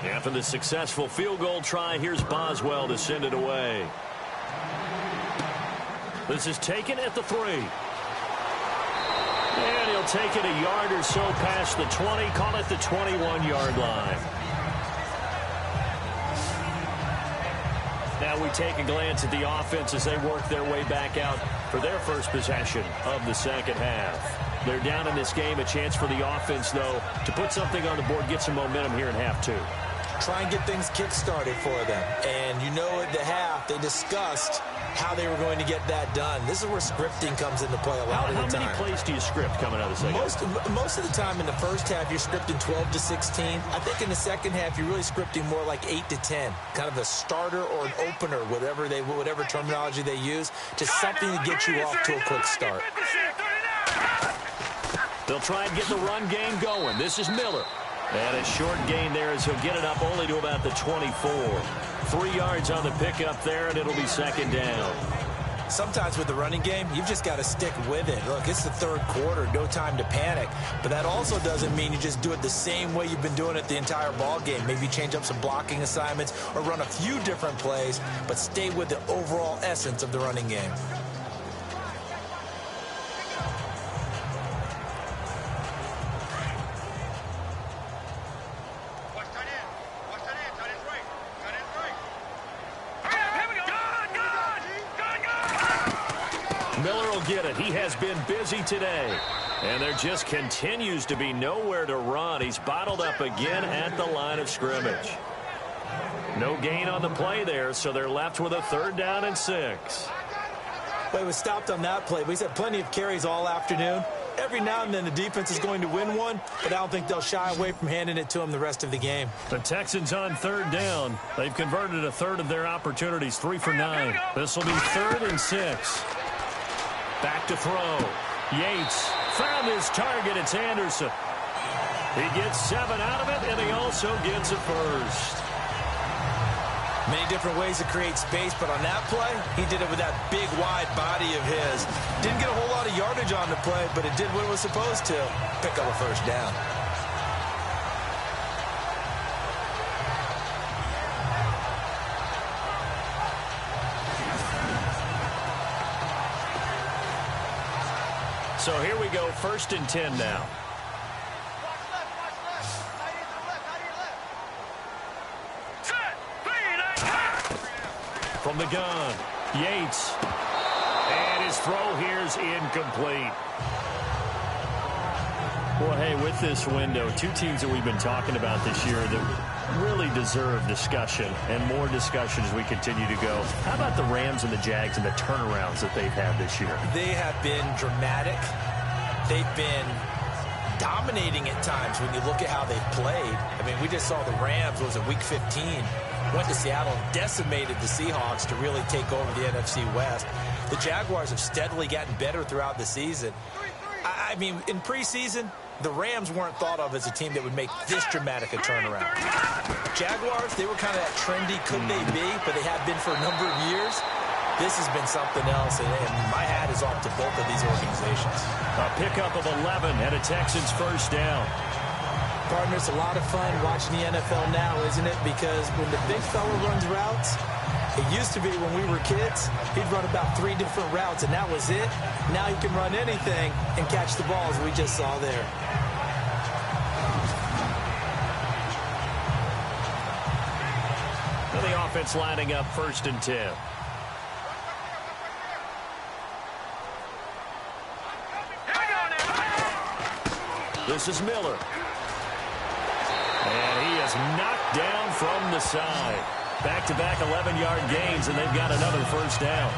After the successful field goal try, here's Boswell to send it away. This is taken at the 3. And he'll take it a yard or so past the 20, call it the 21-yard line. Now we take a glance at the offense as they work their way back out for their first possession of the second half. They're down in this game. A chance for the offense, though, to put something on the board, get some momentum here in half 2. Try and get things kick-started for them. And you know at the half, they discussed how they were going to get that done. This is where scripting comes into play a lot of the time. How many plays do you script coming out of the second half? Most of the time in the first half, you're scripting 12 to 16. I think in the second half, you're really scripting more like 8 to 10. Kind of a starter or an opener, whatever terminology they use. Just something to get you off to a quick start. They'll try and get the run game going. This is Miller. And a short gain there as he'll get it up only to about the 24. 3 yards on the pickup there, and it'll be second down. Sometimes with the running game, you've just got to stick with it. Look, it's the 3rd quarter, no time to panic. But that also doesn't mean you just do it the same way you've been doing it the entire ball game. Maybe change up some blocking assignments or run a few different plays, but stay with the overall essence of the running game. Get it. He has been busy today. And there just continues to be nowhere to run. He's bottled up again at the line of scrimmage. No gain on the play there, so they're left with a 3rd down and 6. Well, he was stopped on that play, but he's had plenty of carries all afternoon. Every now and then the defense is going to win one, but I don't think they'll shy away from handing it to him the rest of the game. The Texans on 3rd down. They've converted a 1/3 of their opportunities, 3 for 9. This will be 3rd and 6. Back to throw. Yates found his target. It's Anderson. He gets 7 out of it, and he also gets a first. Many different ways to create space, but on that play, he did it with that big, wide body of his. Didn't get a whole lot of yardage on the play, but it did what it was supposed to. Pick up a first down. So here we go, 1st and 10 now. From the gun, Yates. And his throw here's incomplete. Well, hey, with this window, 2 teams that we've been talking about this year that really deserve discussion and more discussion as we continue to go. How about the Rams and the Jags and the turnarounds that they've had this year? They have been dramatic. They've been dominating at times when you look at how they've played. I mean, we just saw the Rams, was it week 15, went to Seattle and decimated the Seahawks to really take over the NFC West. The Jaguars have steadily gotten better throughout the season. I mean, in preseason, the Rams weren't thought of as a team that would make this dramatic a turnaround. Jaguars, they were kind of that trendy could they be, but they have been for a number of years. This has been something else, and my hat is off to both of these organizations. A pickup of 11 and a Texans first down. Partner, it's a lot of fun watching the NFL now, isn't it? Because when the big fella runs routes, it used to be when we were kids, he'd run about 3 different routes, and that was it. Now he can run anything and catch the balls we just saw there. Well, the offense lining up 1st and 10. This is Miller. And he is knocked down from the side. Back-to-back 11-yard gains, and they've got another first down.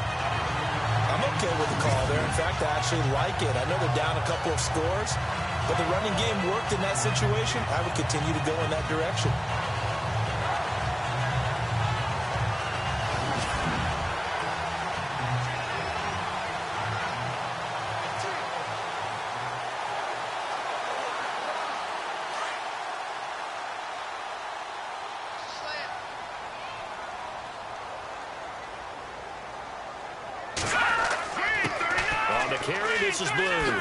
I'm okay with the call there. In fact, I actually like it. I know they're down a couple of scores, but the running game worked in that situation. I would continue to go in that direction. This is Blue.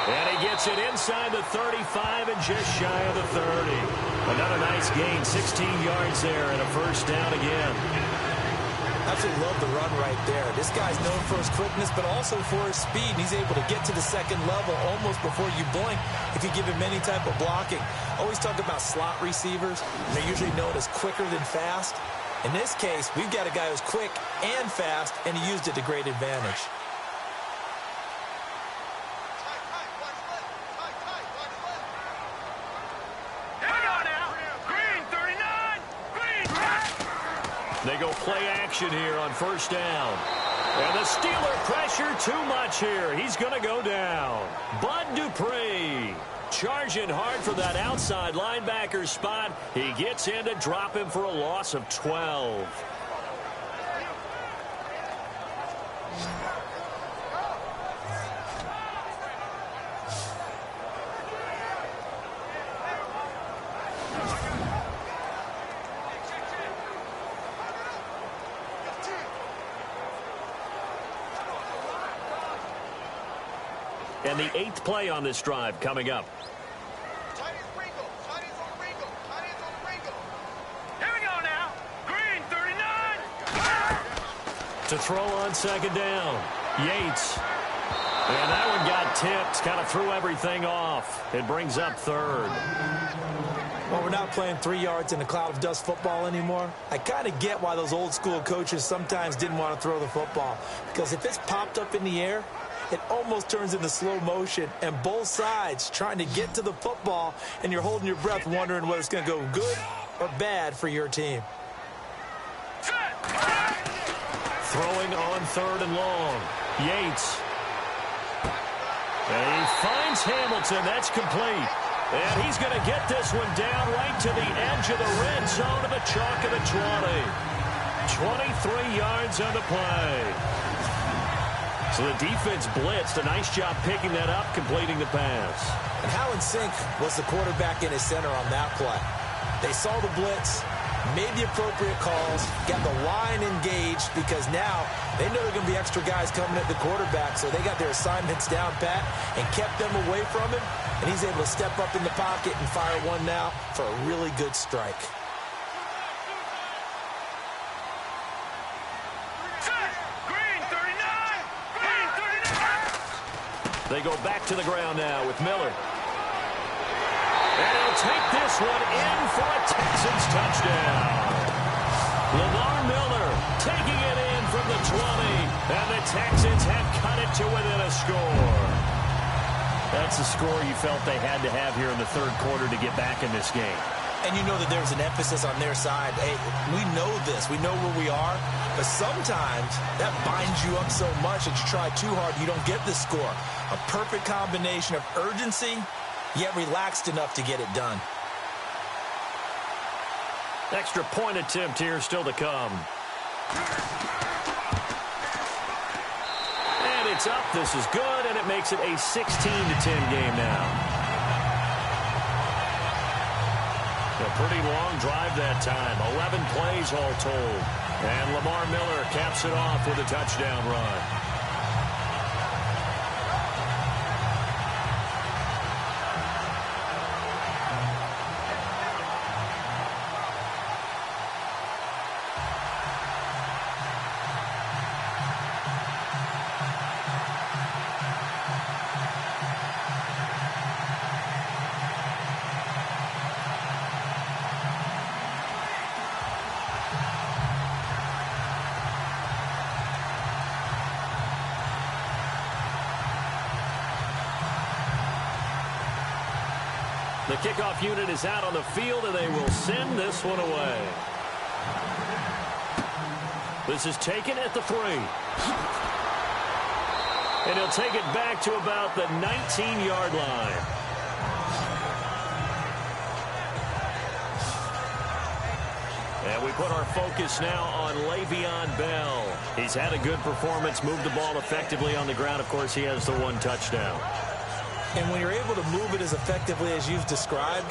And he gets it inside the 35 and just shy of the 30. Another nice gain, 16 yards there and a first down again. Absolutely love the run right there. This guy's known for his quickness, but also for his speed. And he's able to get to the second level almost before you blink if you give him any type of blocking. Always talk about slot receivers. They're usually known as quicker than fast. In this case, we've got a guy who's quick and fast, and he used it to great advantage. They go play action here on first down. And the Steeler pressure too much here. He's going to go down. Bud Dupree charging hard for that outside linebacker spot. He gets in to drop him for a loss of 12. And the 8th play on this drive coming up. Here we go now. Green, 39. To throw on second down. Yates. And that one got tipped. Kind of threw everything off. It brings up 3rd. Well, we're not playing 3 yards in a cloud of dust football anymore. I kind of get why those old school coaches sometimes didn't want to throw the football. Because if it's popped up in the air, it almost turns into slow motion, and both sides trying to get to the football, and you're holding your breath wondering whether it's going to go good or bad for your team. Throwing on 3rd and long. Yates. And he finds Hamilton. That's complete. And he's going to get this one down right to the edge of the red zone of the chalk of the 20. 23 yards on the play. So the defense blitzed. A nice job picking that up, completing the pass. And how in sync was the quarterback in his center on that play? They saw the blitz, made the appropriate calls, got the line engaged because now they know there are going to be extra guys coming at the quarterback, so they got their assignments down pat and kept them away from him, and he's able to step up in the pocket and fire one now for a really good strike. They go back to the ground now with Miller. And he'll take this one in for a Texans touchdown. Lamar Miller taking it in from the 20. And the Texans have cut it to within a score. That's the score you felt they had to have here in the 3rd quarter to get back in this game. And you know that there's an emphasis on their side. Hey, we know this. We know where we are. But sometimes that binds you up so much that you try too hard, you don't get the score. A perfect combination of urgency, yet relaxed enough to get it done. Extra point attempt here still to come. And It's up. This is good, and it makes it a 16-10 game now. A pretty long drive that time. 11 plays all told. And Lamar Miller caps it off with a touchdown run. The kickoff unit is out on the field, and they will send this one away. This is taken at the 3. And he'll take it back to about the 19-yard line. And we put our focus now on Le'Veon Bell. He's had a good performance, moved the ball effectively on the ground. Of course, he has the 1 touchdown. And when you're able to move it as effectively as you've described,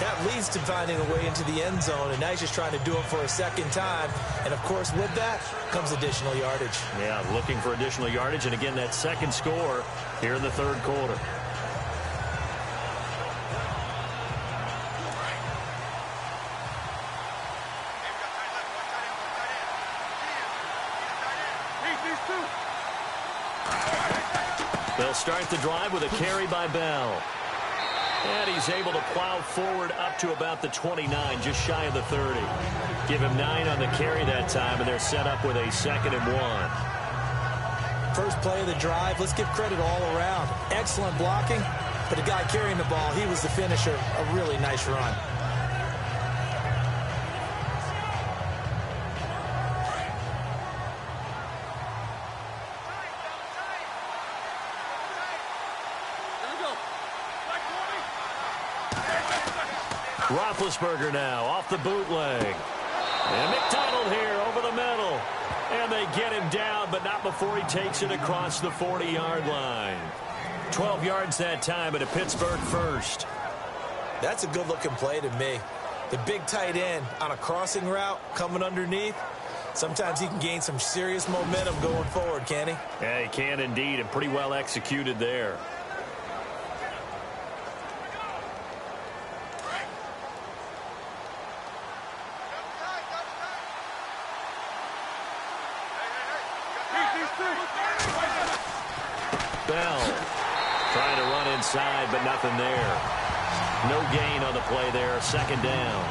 that leads to finding a way into the end zone. And now he's just trying to do it for a second time. And, of course, with that comes additional yardage. Yeah, looking for additional yardage. And, again, that second score here in the third quarter. They'll start the drive with a carry by Bell. And he's able to plow forward up to about the 29, just shy of the 30. Give him 9 on the carry that time, and they're set up with a 2nd and 1. First play of the drive, let's give credit all around. Excellent blocking, but the guy carrying the ball, he was the finisher. A really nice run. Roethlisberger now off the bootleg. And McDonald here over the middle. And they get him down, but not before he takes it across the 40-yard line. 12 yards that time, and a Pittsburgh first. That's a good-looking play to me. The big tight end on a crossing route coming underneath. Sometimes he can gain some serious momentum going forward, can he? Yeah, he can indeed, and pretty well executed there. Bell trying to run inside, but nothing there. No gain on the play there, 2nd down.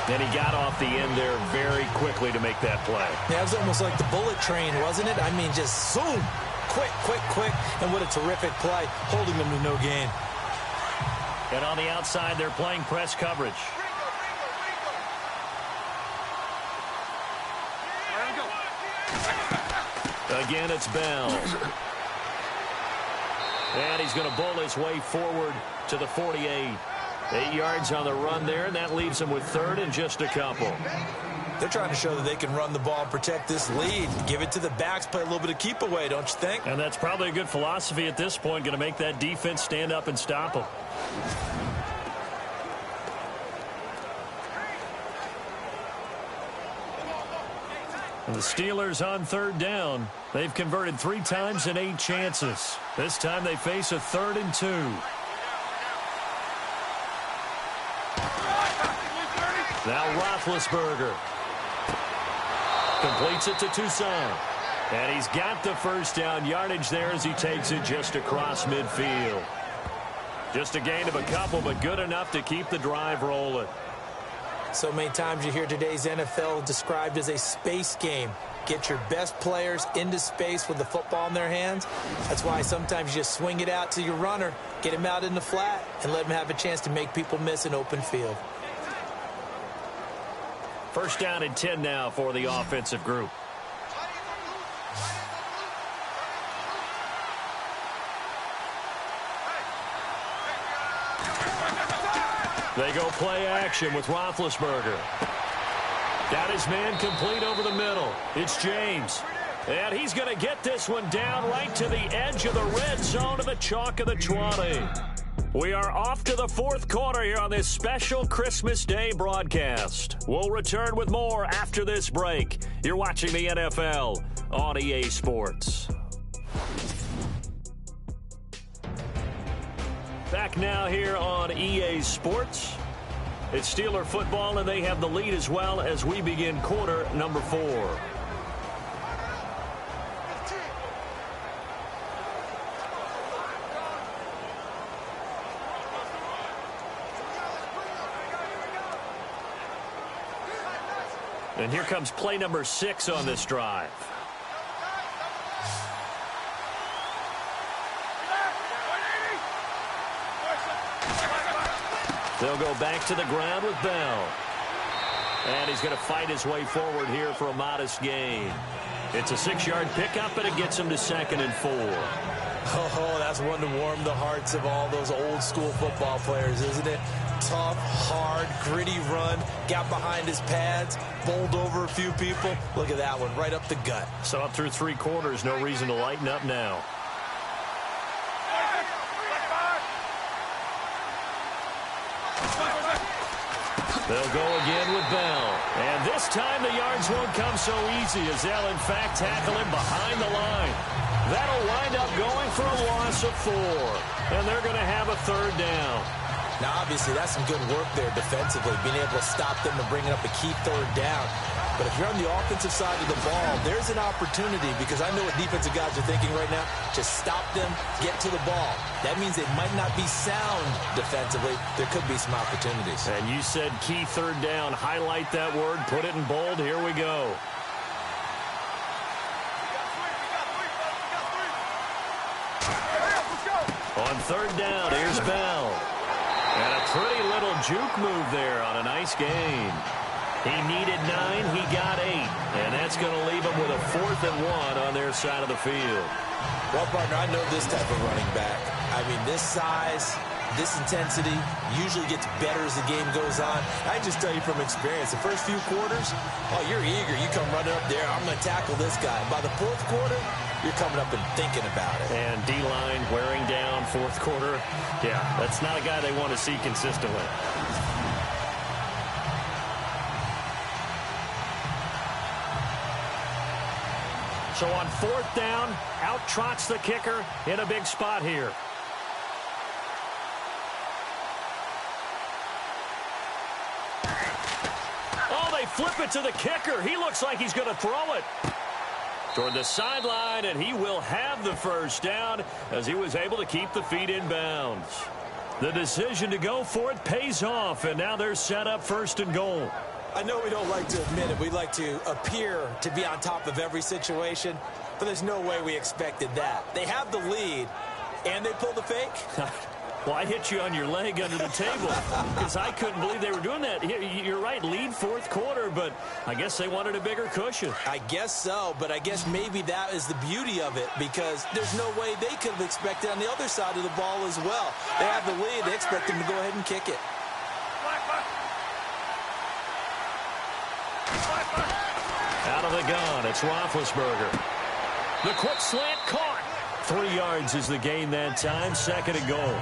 Then he got off the end there very quickly to make that play. Yeah, it was almost like the bullet train, wasn't it? I mean, just zoom, quick, quick, quick, and what a terrific play, holding him to no gain. And on the outside, they're playing press coverage. Again, it's Bell. And he's going to bowl his way forward to the 48. 8 yards on the run there, and that leaves him with 3rd and just a couple. They're trying to show that they can run the ball and protect this lead. Give it to the backs, play a little bit of keep away, don't you think? And that's probably a good philosophy at this point, going to make that defense stand up and stop them. And the Steelers on 3rd down. They've converted 3 times in 8 chances. This time they face a 3rd and 2. Now Roethlisberger completes it to Toussaint. And he's got the first down yardage there as he takes it just across midfield. Just a gain of a couple, but good enough to keep the drive rolling. So many times you hear today's NFL described as a space game. Get your best players into space with the football in their hands. That's why sometimes you just swing it out to your runner, get him out in the flat, and let him have a chance to make people miss an open field. First down and 10 now for the offensive group. They go play action with Roethlisberger. Got his man complete over the middle. It's James. And he's going to get this one down right to the edge of the red zone of the chalk of the 20. We are off to the fourth quarter here on this special Christmas Day broadcast. We'll return with more after this break. You're watching the NFL on EA Sports. Back now here on EA Sports. It's Steeler football, and they have the lead as well as we begin quarter number 4. And here comes play number 6 on this drive. They'll go back to the ground with Bell. And he's going to fight his way forward here for a modest gain. It's a 6-yard pickup, and it gets him to 2nd and 4. Oh, that's one to warm the hearts of all those old-school football players, isn't it? Tough, hard, gritty run, got behind his pads, bowled over a few people. Look at that one, right up the gut. So up through 3 quarters, no reason to lighten up now. They'll go again with Bell. And this time the yards won't come so easy as they'll, in fact, tackle him behind the line. That'll wind up going for a loss of 4. And they're going to have a 3rd down. Now, obviously, that's some good work there defensively, being able to stop them and bringing up a key 3rd down. But if you're on the offensive side of the ball, there's an opportunity, because I know what defensive guys are thinking right now. Just stop them, get to the ball. That means it might not be sound defensively. There could be some opportunities. And you said key 3rd down. Highlight that word. Put it in bold. Here we go. On 3rd down, here's Bell. And a pretty little juke move there on a nice gain. He needed 9, he got 8. And that's going to leave him with a 4th and 1 on their side of the field. Well, partner, I know this type of running back. I mean, this size, this intensity usually gets better as the game goes on. I just tell you from experience, the first few quarters, oh, you're eager. You come running up there, I'm going to tackle this guy. By the 4th quarter, you're coming up and thinking about it. And D-line wearing down 4th quarter. Yeah, that's not a guy they want to see consistently. So on 4th down, out trots the kicker in a big spot here. Oh, they flip it to the kicker. He looks like he's going to throw it toward the sideline, and he will have the 1st down as he was able to keep the feet in bounds. The decision to go for it pays off, and now they're set up 1st and goal. I know we don't like to admit it. We like to appear to be on top of every situation, but there's no way we expected that. They have the lead, and they pull the fake. Well, I hit you on your leg under the table because I couldn't believe they were doing that. You're right, lead 4th quarter, but I guess they wanted a bigger cushion. I guess so, but I guess maybe that is the beauty of it, because there's no way they could have expected on the other side of the ball as well. They have the lead. They expect them to go ahead and kick it. Out of the gun, it's Roethlisberger. The quick slant caught. 3 yards is the gain that time, 2nd and goal.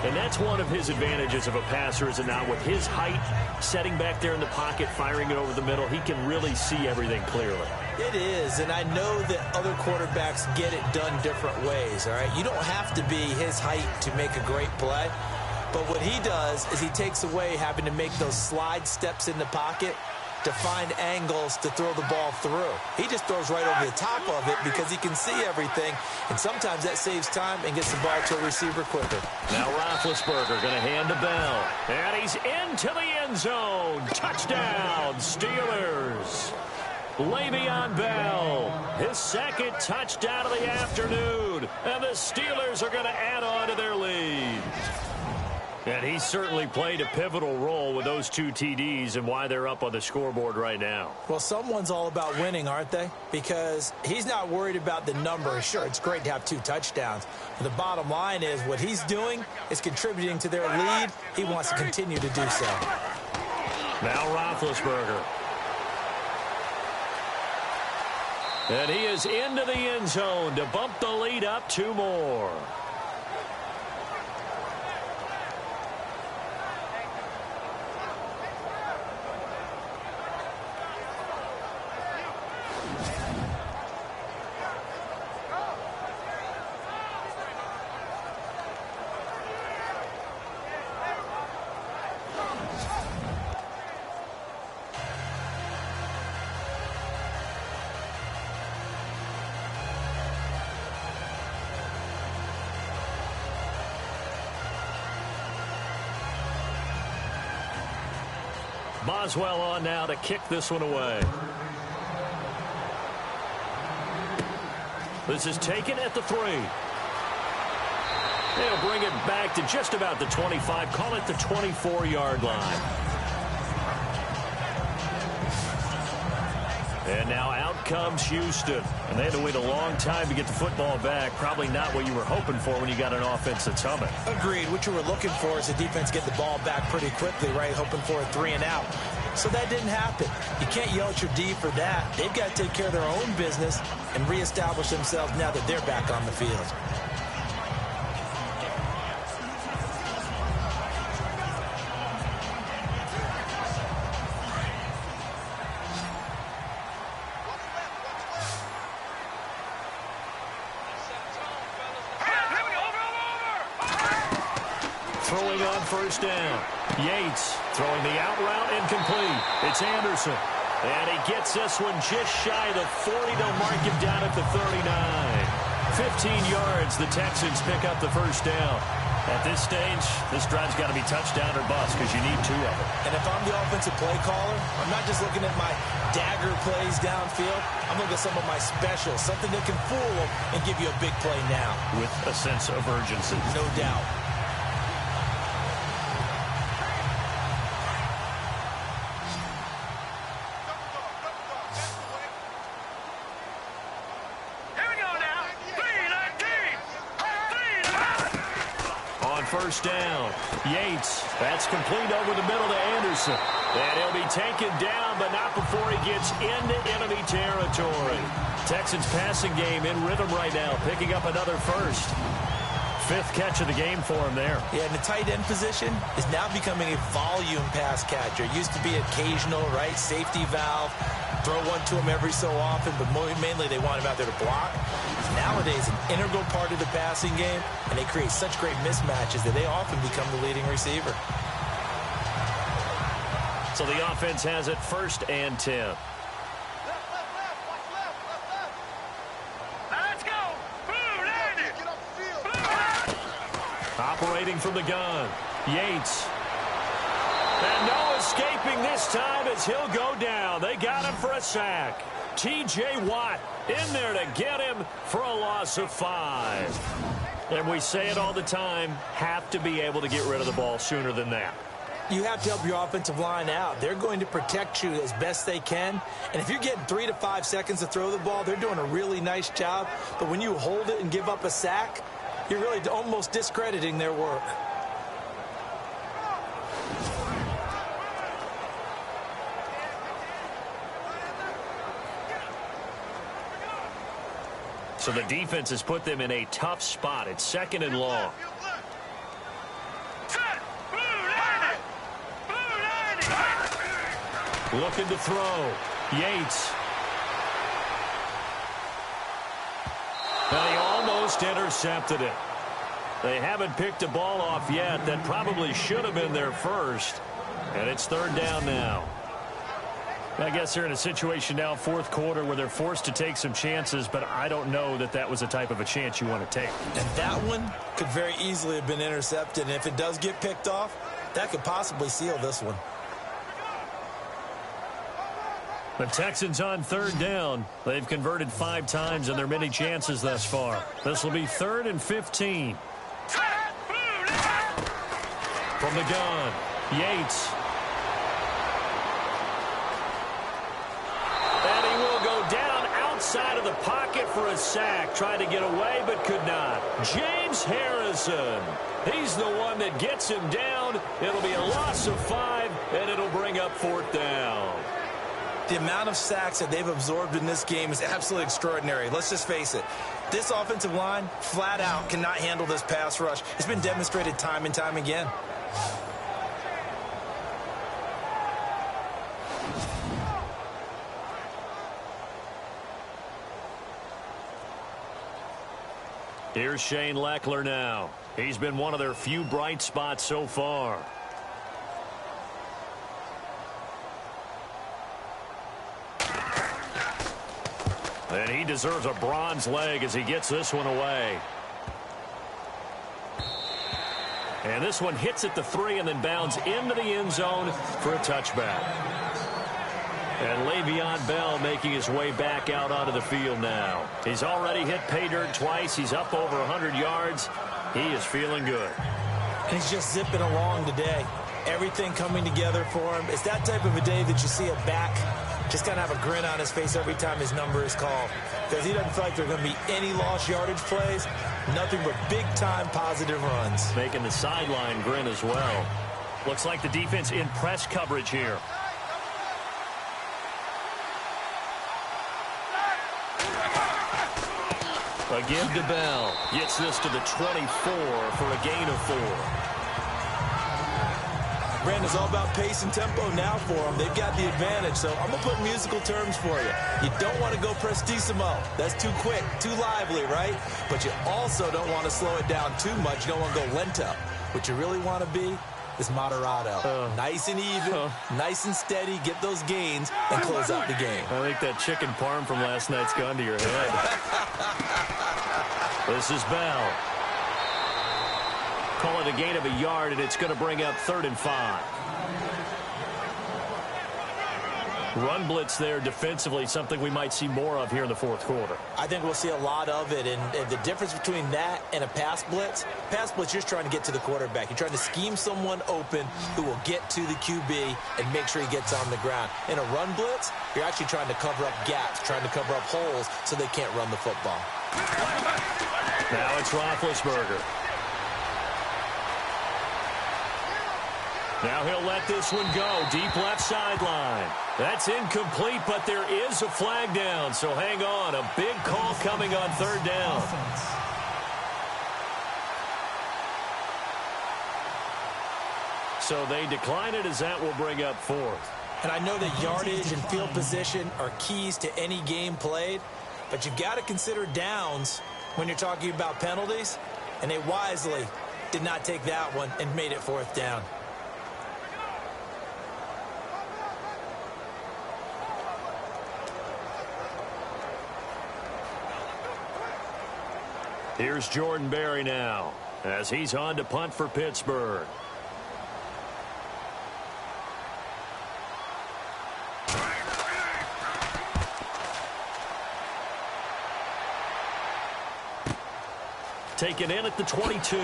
And that's one of his advantages of a passer, is it not? With his height, setting back there in the pocket, firing it over the middle, he can really see everything clearly. It is, and I know that other quarterbacks get it done different ways, all right? You don't have to be his height to make a great play. But what he does is he takes away having to make those slide steps in the pocket to find angles to throw the ball through. He just throws right over the top of it because he can see everything, and sometimes that saves time and gets the ball to a receiver quicker. Now Roethlisberger going to hand to Bell, and he's into the end zone. Touchdown, Steelers. Le'Veon Bell, his 2nd touchdown of the afternoon, and the Steelers are going to add on to their lead. And he certainly played a pivotal role with those 2 TDs and why they're up on the scoreboard right now. Well, someone's all about winning, aren't they? Because he's not worried about the number. Sure, it's great to have 2 touchdowns. But the bottom line is what he's doing is contributing to their lead. He wants to continue to do so. Now Roethlisberger. And he is into the end zone to bump the lead up 2 more. Boswell on now to kick this one away. This is taken at the 3. They'll bring it back to just about the 25. Call it the 24-yard line. And now out comes Houston. And they had to wait a long time to get the football back. Probably not what you were hoping for when you got an offense that's humming. Agreed. What you were looking for is the defense get the ball back pretty quickly, right? Hoping for a 3 and out. So that didn't happen. You can't yell at your D for that. They've got to take care of their own business and reestablish themselves now that they're back on the field. Throwing on first down. Yates throwing the out route incomplete. It's Anderson. And he gets this one just shy of the 40. They'll mark him down at the 39. 15 yards. The Texans pick up the first down. At this stage, this drive's got to be touchdown or bust because you need 2 of them. And if I'm the offensive play caller, I'm not just looking at my dagger plays downfield. I'm looking at some of my specials, something that can fool them and give you a big play now. With a sense of urgency. No doubt. First down. Yates. That's complete over the middle to Anderson. And he'll be taken down, but not before he gets into enemy territory. Texans passing game in rhythm right now, picking up another first. 5th catch of the game for him there. Yeah, and the tight end position is now becoming a volume pass catcher. It used to be occasional, right? Safety valve. Throw one to him every so often, but mainly they want him out there to block. Nowadays, an integral part of the passing game, and they create such great mismatches that they often become the leading receiver. So the offense has it 1st and 10. Let's go. Blue, landed. Operating from the gun. Yates. And no escaping this time as he'll go down. They got him for a sack. T.J. Watt in there to get him for a loss of 5. And we say it all the time, have to be able to get rid of the ball sooner than that. You have to help your offensive line out. They're going to protect you as best they can. And if you're getting 3 to 5 seconds to throw the ball, they're doing a really nice job. But when you hold it and give up a sack, you're really almost discrediting their work. So the defense has put them in a tough spot. It's 2nd and long. Looking to throw. Yates. And he almost intercepted it. They haven't picked a ball off yet. That probably should have been their first. And it's 3rd down now. I guess they're in a situation now, 4th quarter, where they're forced to take some chances, but I don't know that that was the type of a chance you want to take. And that one could very easily have been intercepted. And if it does get picked off, that could possibly seal this one. The Texans on 3rd down. They've converted 5 times in their many chances thus far. This will be 3rd and 15. From the gun, Yates. And he will go down outside of the pocket for a sack. Tried to get away, but could not. James Harrison. He's the one that gets him down. It'll be a loss of 5, and it'll bring up 4th down. The amount of sacks that they've absorbed in this game is absolutely extraordinary. Let's just face it. This offensive line, flat out, cannot handle this pass rush. It's been demonstrated time and time again. Here's Shane Leckler now. He's been one of their few bright spots so far. And he deserves a bronze leg as he gets this one away. And this one hits at the 3 and then bounds into the end zone for a touchback. And Le'Veon Bell making his way back out onto the field now. He's already hit pay dirt twice. He's up over 100 yards. He is feeling good. And he's just zipping along today. Everything coming together for him. It's that type of a day that you see a back just kind of have a grin on his face every time his number is called. Because he doesn't feel like there are going to be any lost yardage plays. Nothing but big-time positive runs. Making the sideline grin as well. Looks like the defense in press coverage here. Again to Bell. Gets this to the 24 for a gain of 4. Brandon, it's all about pace and tempo now for them. They've got the advantage, so I'm going to put musical terms for you. You don't want to go prestissimo. That's too quick, too lively, right? But you also don't want to slow it down too much. You don't want to go lento. What you really want to be is moderato. Nice and even, nice and steady, get those gains, and close out the game. I think that chicken parm from last night's gone to your head. This is Bell. Call it a gain of a yard, and it's going to bring up 3rd and 5. Run blitz there defensively, something we might see more of here in the 4th quarter. I think we'll see a lot of it, and the difference between that and a pass blitz, you're just trying to get to the quarterback. You're trying to scheme someone open who will get to the QB and make sure he gets on the ground. In a run blitz, you're actually trying to cover up gaps, trying to cover up holes so they can't run the football. Now it's Roethlisberger. Now he'll let this one go. Deep left sideline. That's incomplete, but there is a flag down. So hang on. A big call coming on 3rd down. So they decline it as that will bring up 4th. And I know that yardage and field position are keys to any game played, but you've got to consider downs when you're talking about penalties. And they wisely did not take that one and made it 4th down. Here's Jordan Berry now as he's on to punt for Pittsburgh. Taken in at the 22.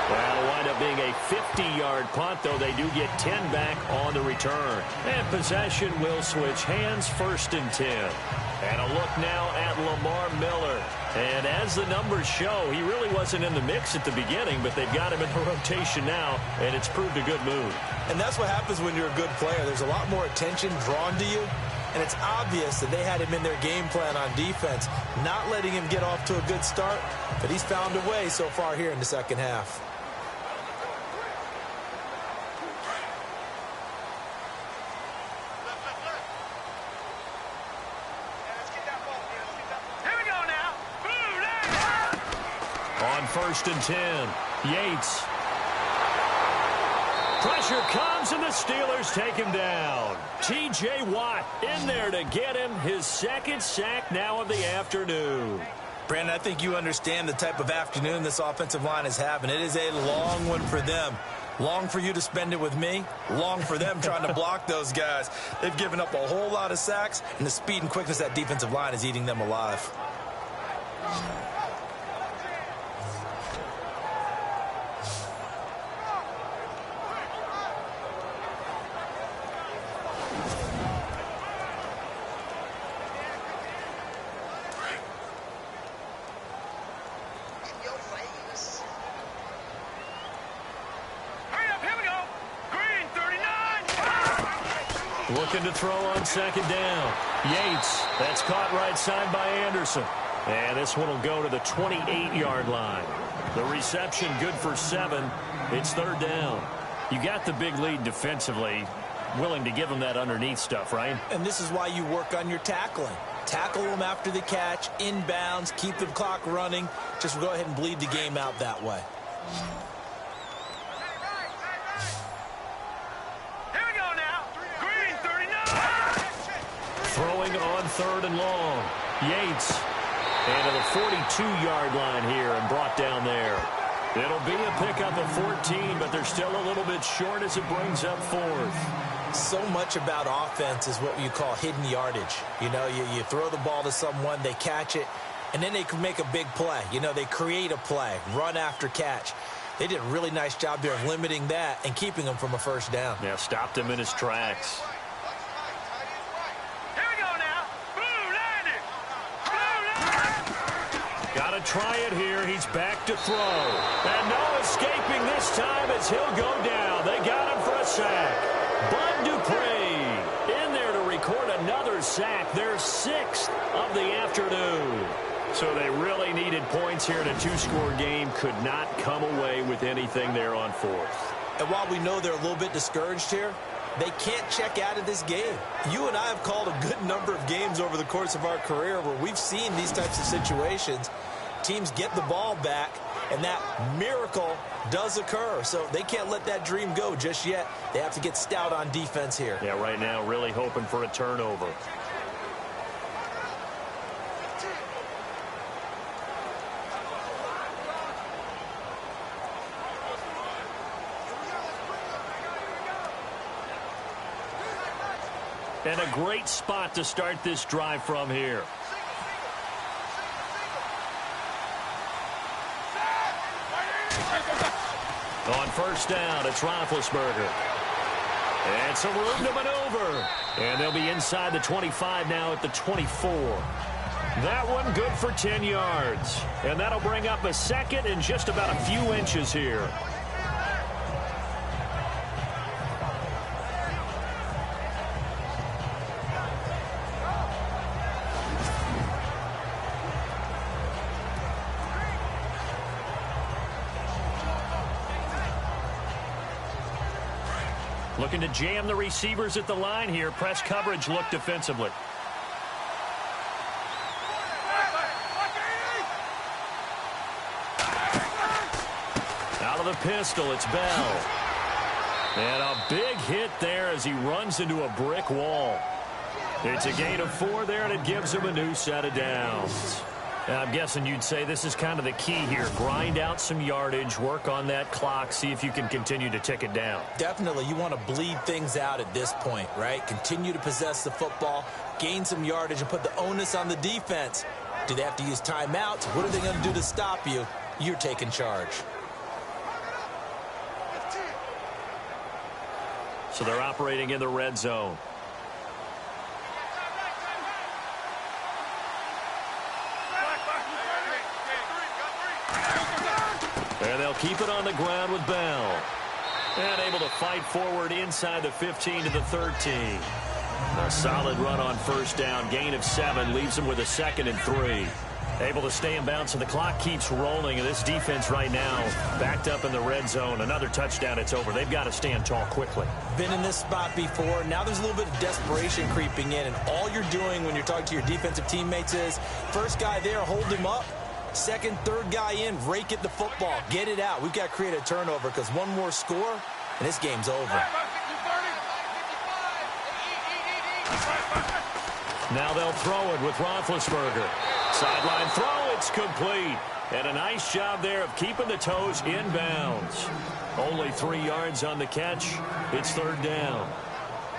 That'll wind up being a 50-yard punt, though they do get 10 back on the return. And possession will switch hands, 1st and 10. And a look now at Lamar Miller. And as the numbers show, he really wasn't in the mix at the beginning, but they've got him in the rotation now, and it's proved a good move. And that's what happens when you're a good player. There's a lot more attention drawn to you, and it's obvious that they had him in their game plan on defense, not letting him get off to a good start, but he's found a way so far here in the 2nd half. On 1st and 10, Yates. Pressure comes, and the Steelers take him down. T.J. Watt in there to get him his 2nd sack now of the afternoon. Brandon, I think you understand the type of afternoon this offensive line is having. It is a long one for them. Long for you to spend it with me. Long for them trying to block those guys. They've given up a whole lot of sacks, and the speed and quickness of that defensive line is eating them alive. Looking to throw on second down. Yates, that's caught right side by Anderson. And this one will go to the 28-yard line. The reception good for 7. It's third down. You got the big lead defensively. Willing to give them that underneath stuff, right? And this is why you work on your tackling. Tackle them after the catch, inbounds, keep the clock running. Just go ahead and bleed the game out that way. Here we go now. Green 39. Throwing on third and long. Yates. And to the 42-yard line here and brought down there. It'll be a pickup of 14, but they're still a little bit short as it brings up fourth. So much about offense is what you call hidden yardage. You know, you throw the ball to someone, they catch it, and then they can make a big play. You know, they create a play, run after catch. They did a really nice job there of limiting that and keeping him from a first down. Yeah, stopped him in his tracks. Got to try it here. He's back to throw. And no escaping this time as he'll go down. They got him for a sack. Bud Dupree in there to record another sack. Their 6th of the afternoon. So they really needed points here in a 2-score game. Could not come away with anything there on fourth. And while we know they're a little bit discouraged here, they can't check out of this game. You and I have called a good number of games over the course of our career where we've seen these types of situations. Teams get the ball back, and that miracle does occur. So they can't let that dream go just yet. They have to get stout on defense here. Yeah, right now really hoping for a turnover. And a great spot to start this drive from here. On first down, it's Roethlisberger. And some room to maneuver. And they'll be inside the 25 now at the 24. That one good for 10 yards. And that'll bring up a second and just about a few inches here. Looking to jam the receivers at the line here. Press coverage look defensively. Out of the pistol, it's Bell. And a big hit there as he runs into a brick wall. It's a gain of 4 there, and it gives him a new set of downs. I'm guessing you'd say this is kind of the key here. Grind out some yardage, work on that clock, see if you can continue to tick it down. Definitely. You want to bleed things out at this point, right? Continue to possess the football, gain some yardage, and put the onus on the defense. Do they have to use timeouts? What are they going to do to stop you? You're taking charge. So they're operating in the red zone. And they'll keep it on the ground with Bell. And able to fight forward inside the 15 to the 13. A solid run on first down. Gain of 7 leaves them with a 2nd and 3. Able to stay in bounds, so the clock keeps rolling. And this defense right now backed up in the red zone. Another touchdown, it's over. They've got to stand tall quickly. Been in this spot before. Now there's a little bit of desperation creeping in. And all you're doing when you're talking to your defensive teammates is, first guy there, hold him up. Second, third guy in, rake at the football. Get it out. We've got to create a turnover because one more score, and this game's over. Now they'll throw it with Roethlisberger. Sideline throw, it's complete. And a nice job there of keeping the toes in bounds. Only 3 yards on the catch. It's third down.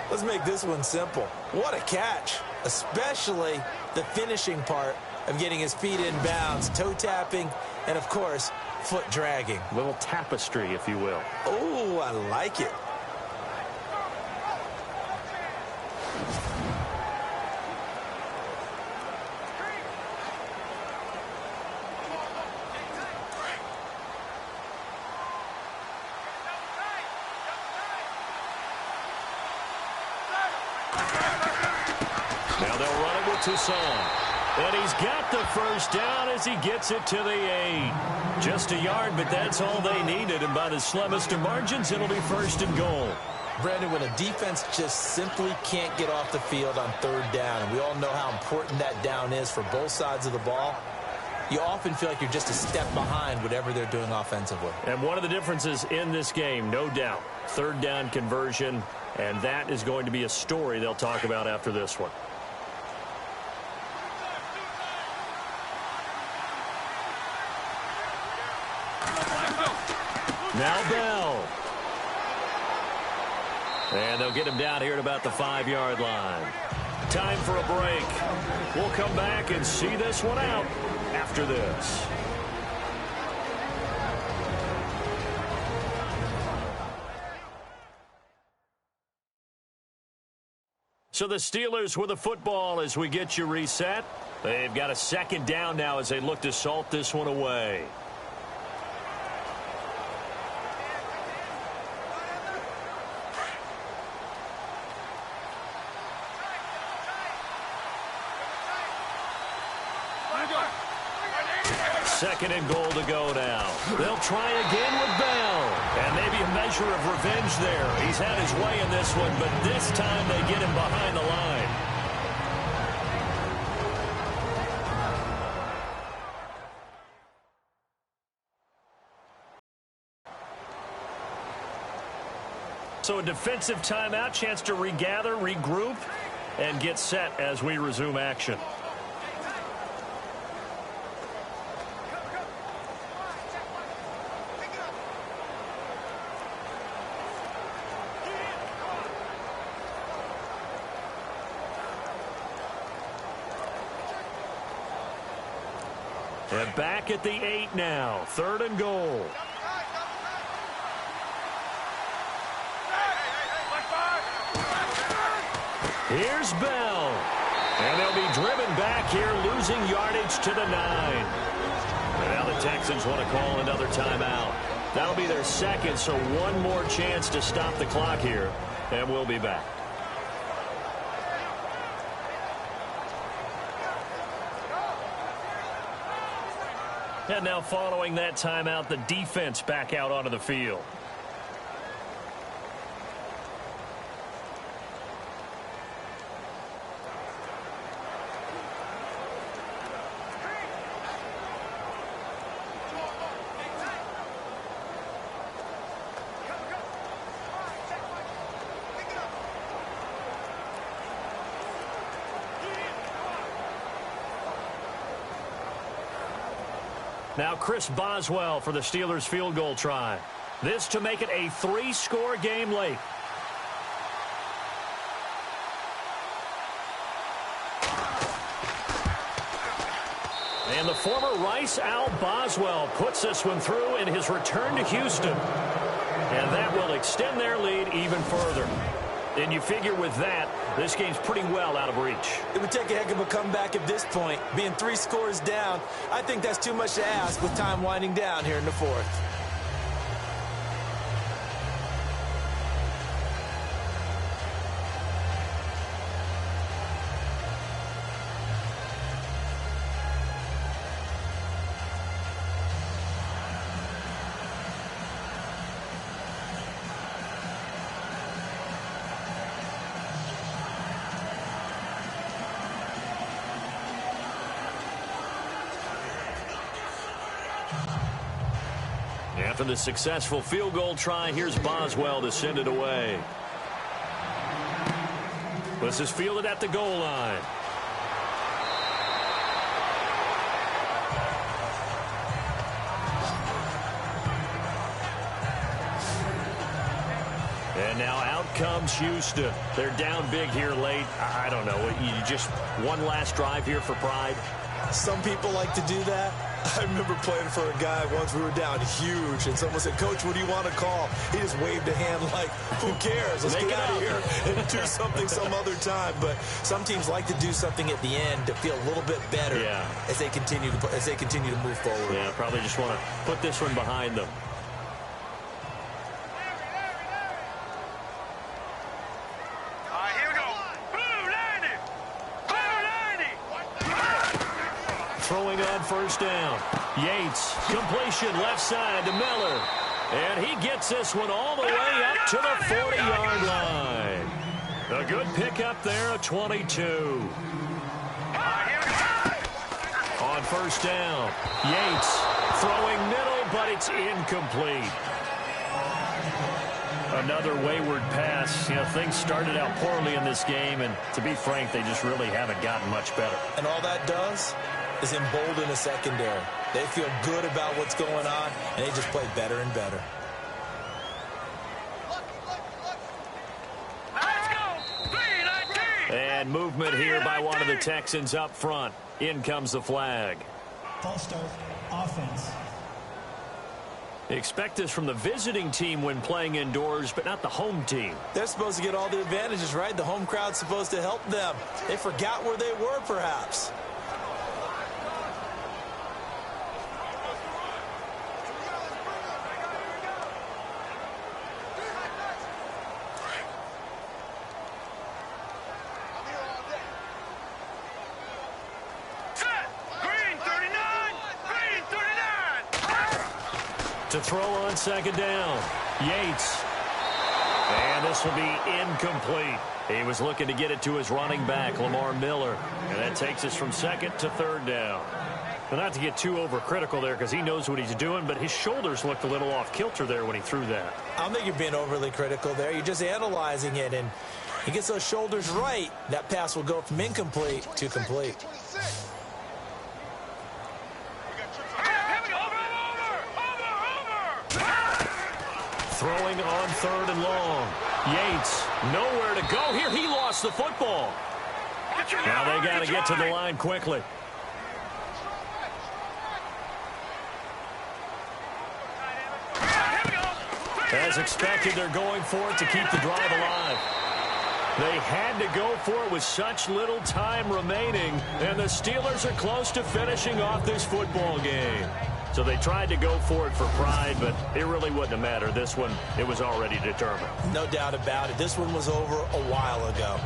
Let's make this one simple. What a catch, especially the finishing part of getting his feet in bounds, toe tapping, and, of course, foot dragging. A little tapestry, if you will. Oh, I like it. Toussaint. And he's got the first down as he gets it to the 8. Just a yard, but that's all they needed. And by the slimmest of margins, it'll be 1st and goal. Brandon, when a defense just simply can't get off the field on 3rd down, and we all know how important that down is for both sides of the ball, you often feel like you're just a step behind whatever they're doing offensively. And one of the differences in this game, no doubt, 3rd down conversion, and that is going to be a story they'll talk about after this one. Now Bell. And they'll get him down here at about the 5-yard line. Time for a break. We'll come back and see this one out after this. So the Steelers with the football as we get you reset. They've got a 2nd down now as they look to salt this one away. Second and goal to go now. They'll try again with Bell. And maybe a measure of revenge there. He's had his way in this one, but this time they get him behind the line. So a defensive timeout, chance to regather, regroup, and get set as we resume action. And back at the 8 now. 3rd and goal. Here's Bell. And they'll be driven back here, losing yardage to the 9. And now the Texans want to call another timeout. That'll be their 2nd, so one more chance to stop the clock here. And we'll be back. And now following that timeout, the defense back out onto the field. Now Chris Boswell for the Steelers field goal try. This to make it a 3-score game late. And the former Rice Al Boswell puts this one through in his return to Houston. And that will extend their lead even further. And you figure with that, this game's pretty well out of reach. It would take a heck of a comeback at this point. Being 3 scores down, I think that's too much to ask with time winding down here in the 4th. After the successful field goal try, here's Boswell to send it away. This is fielded at the goal line. And now out comes Houston. They're down big here late. I don't know. You just one last drive here for pride. Some people like to do that. I remember playing for a guy once. We were down huge, and someone said, "Coach, what do you want to call?" He just waved a hand like, "Who cares? Let's get out of here and do something some other time." But some teams like to do something at the end to feel a little bit better as they continue to move forward. Yeah, probably just want to put this one behind them. Here we go. Blue 90. Blue 90. throwing on first down. Yates, completion left side to Miller. And he gets this one all the way up to the 40-yard line. A good pickup there, a 22. On first down, Yates throwing middle, but it's incomplete. Another wayward pass. You know, things started out poorly in this game, and to be frank, they just really haven't gotten much better. And all that does is embolden the secondary. They feel good about what's going on, and they just play better and better. And movement here by one of the Texans up front. In comes the flag. False start, offense. Expect this from the visiting team when playing indoors, but not the home team. They're supposed to get all the advantages, right? The home crowd's supposed to help them. They forgot where they were, perhaps. To throw on second down, Yates. And this will be incomplete. He was looking to get it to his running back, Lamar Miller. And that takes us from second to third down. Well, not to get too overcritical there because he knows what he's doing, but his shoulders looked a little off kilter there when he threw that. I don't think you're being overly critical there. You're just analyzing it, and he gets those shoulders right. That pass will go from incomplete to complete. Throwing on third and long. Yates, nowhere to go here. He lost the football. Now they got to get to the line quickly. As expected, they're going for it to keep the drive alive. They had to go for it with such little time remaining, and the Steelers are close to finishing off this football game. So they tried to go for it for pride, but it really wouldn't have mattered. This one, it was already determined. No doubt about it. This one was over a while ago.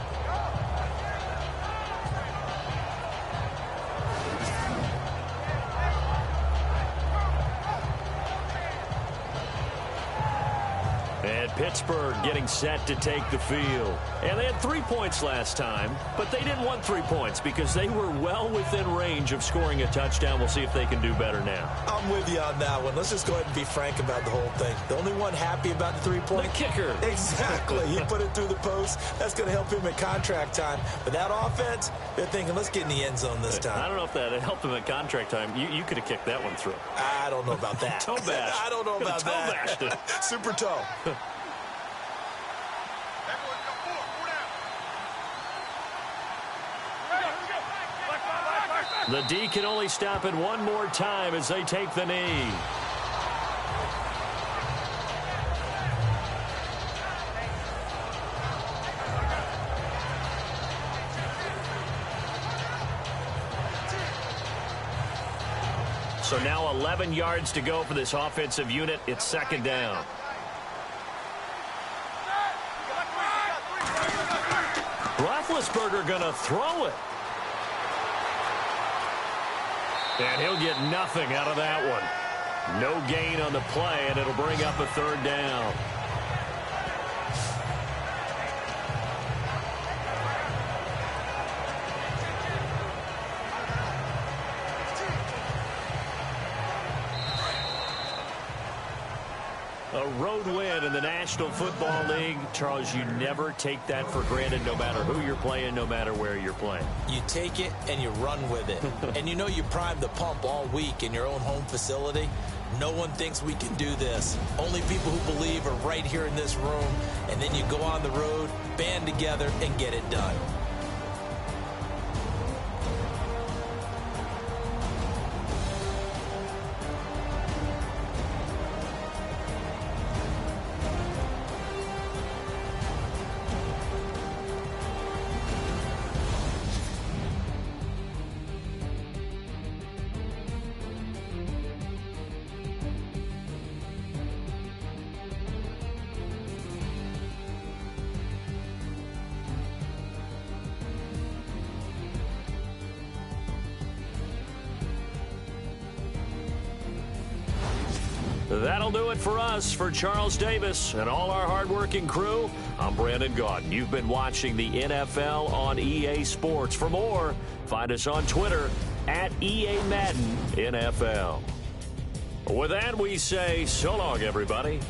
And Pittsburgh getting set to take the field. And they had 3 points last time, but they didn't want 3 points because they were well within range of scoring a touchdown. We'll see if they can do better now. I'm with you on that one. Let's just go ahead and be frank about the whole thing. The only one happy about the 3-point. The kicker. Exactly. He put it through the post. That's going to help him at contract time. But that offense, they're thinking, let's get in the end zone this time. I don't know if that helped him at contract time. You could have kicked that one through. I don't know about that. Toe bash. I don't know about toe that. Bashed it. Super toe. The D can only stop it one more time as they take the knee. So now 11 yards to go for this offensive unit. It's second down. Roethlisberger going to throw it. And he'll get nothing out of that one. No gain on the play, and it'll bring up a third down. A road win in the National Football League. Charles, you never take that for granted no matter who you're playing, no matter where you're playing. You take it and you run with it. And you know you primed the pump all week in your own home facility. No one thinks we can do this. Only people who believe are right here in this room. And then you go on the road, band together, and get it done. That'll do it for us. For Charles Davis and all our hardworking crew, I'm Brandon Gaudin. You've been watching the NFL on EA Sports. For more, find us on Twitter at EA Madden NFL. With that, we say so long, everybody.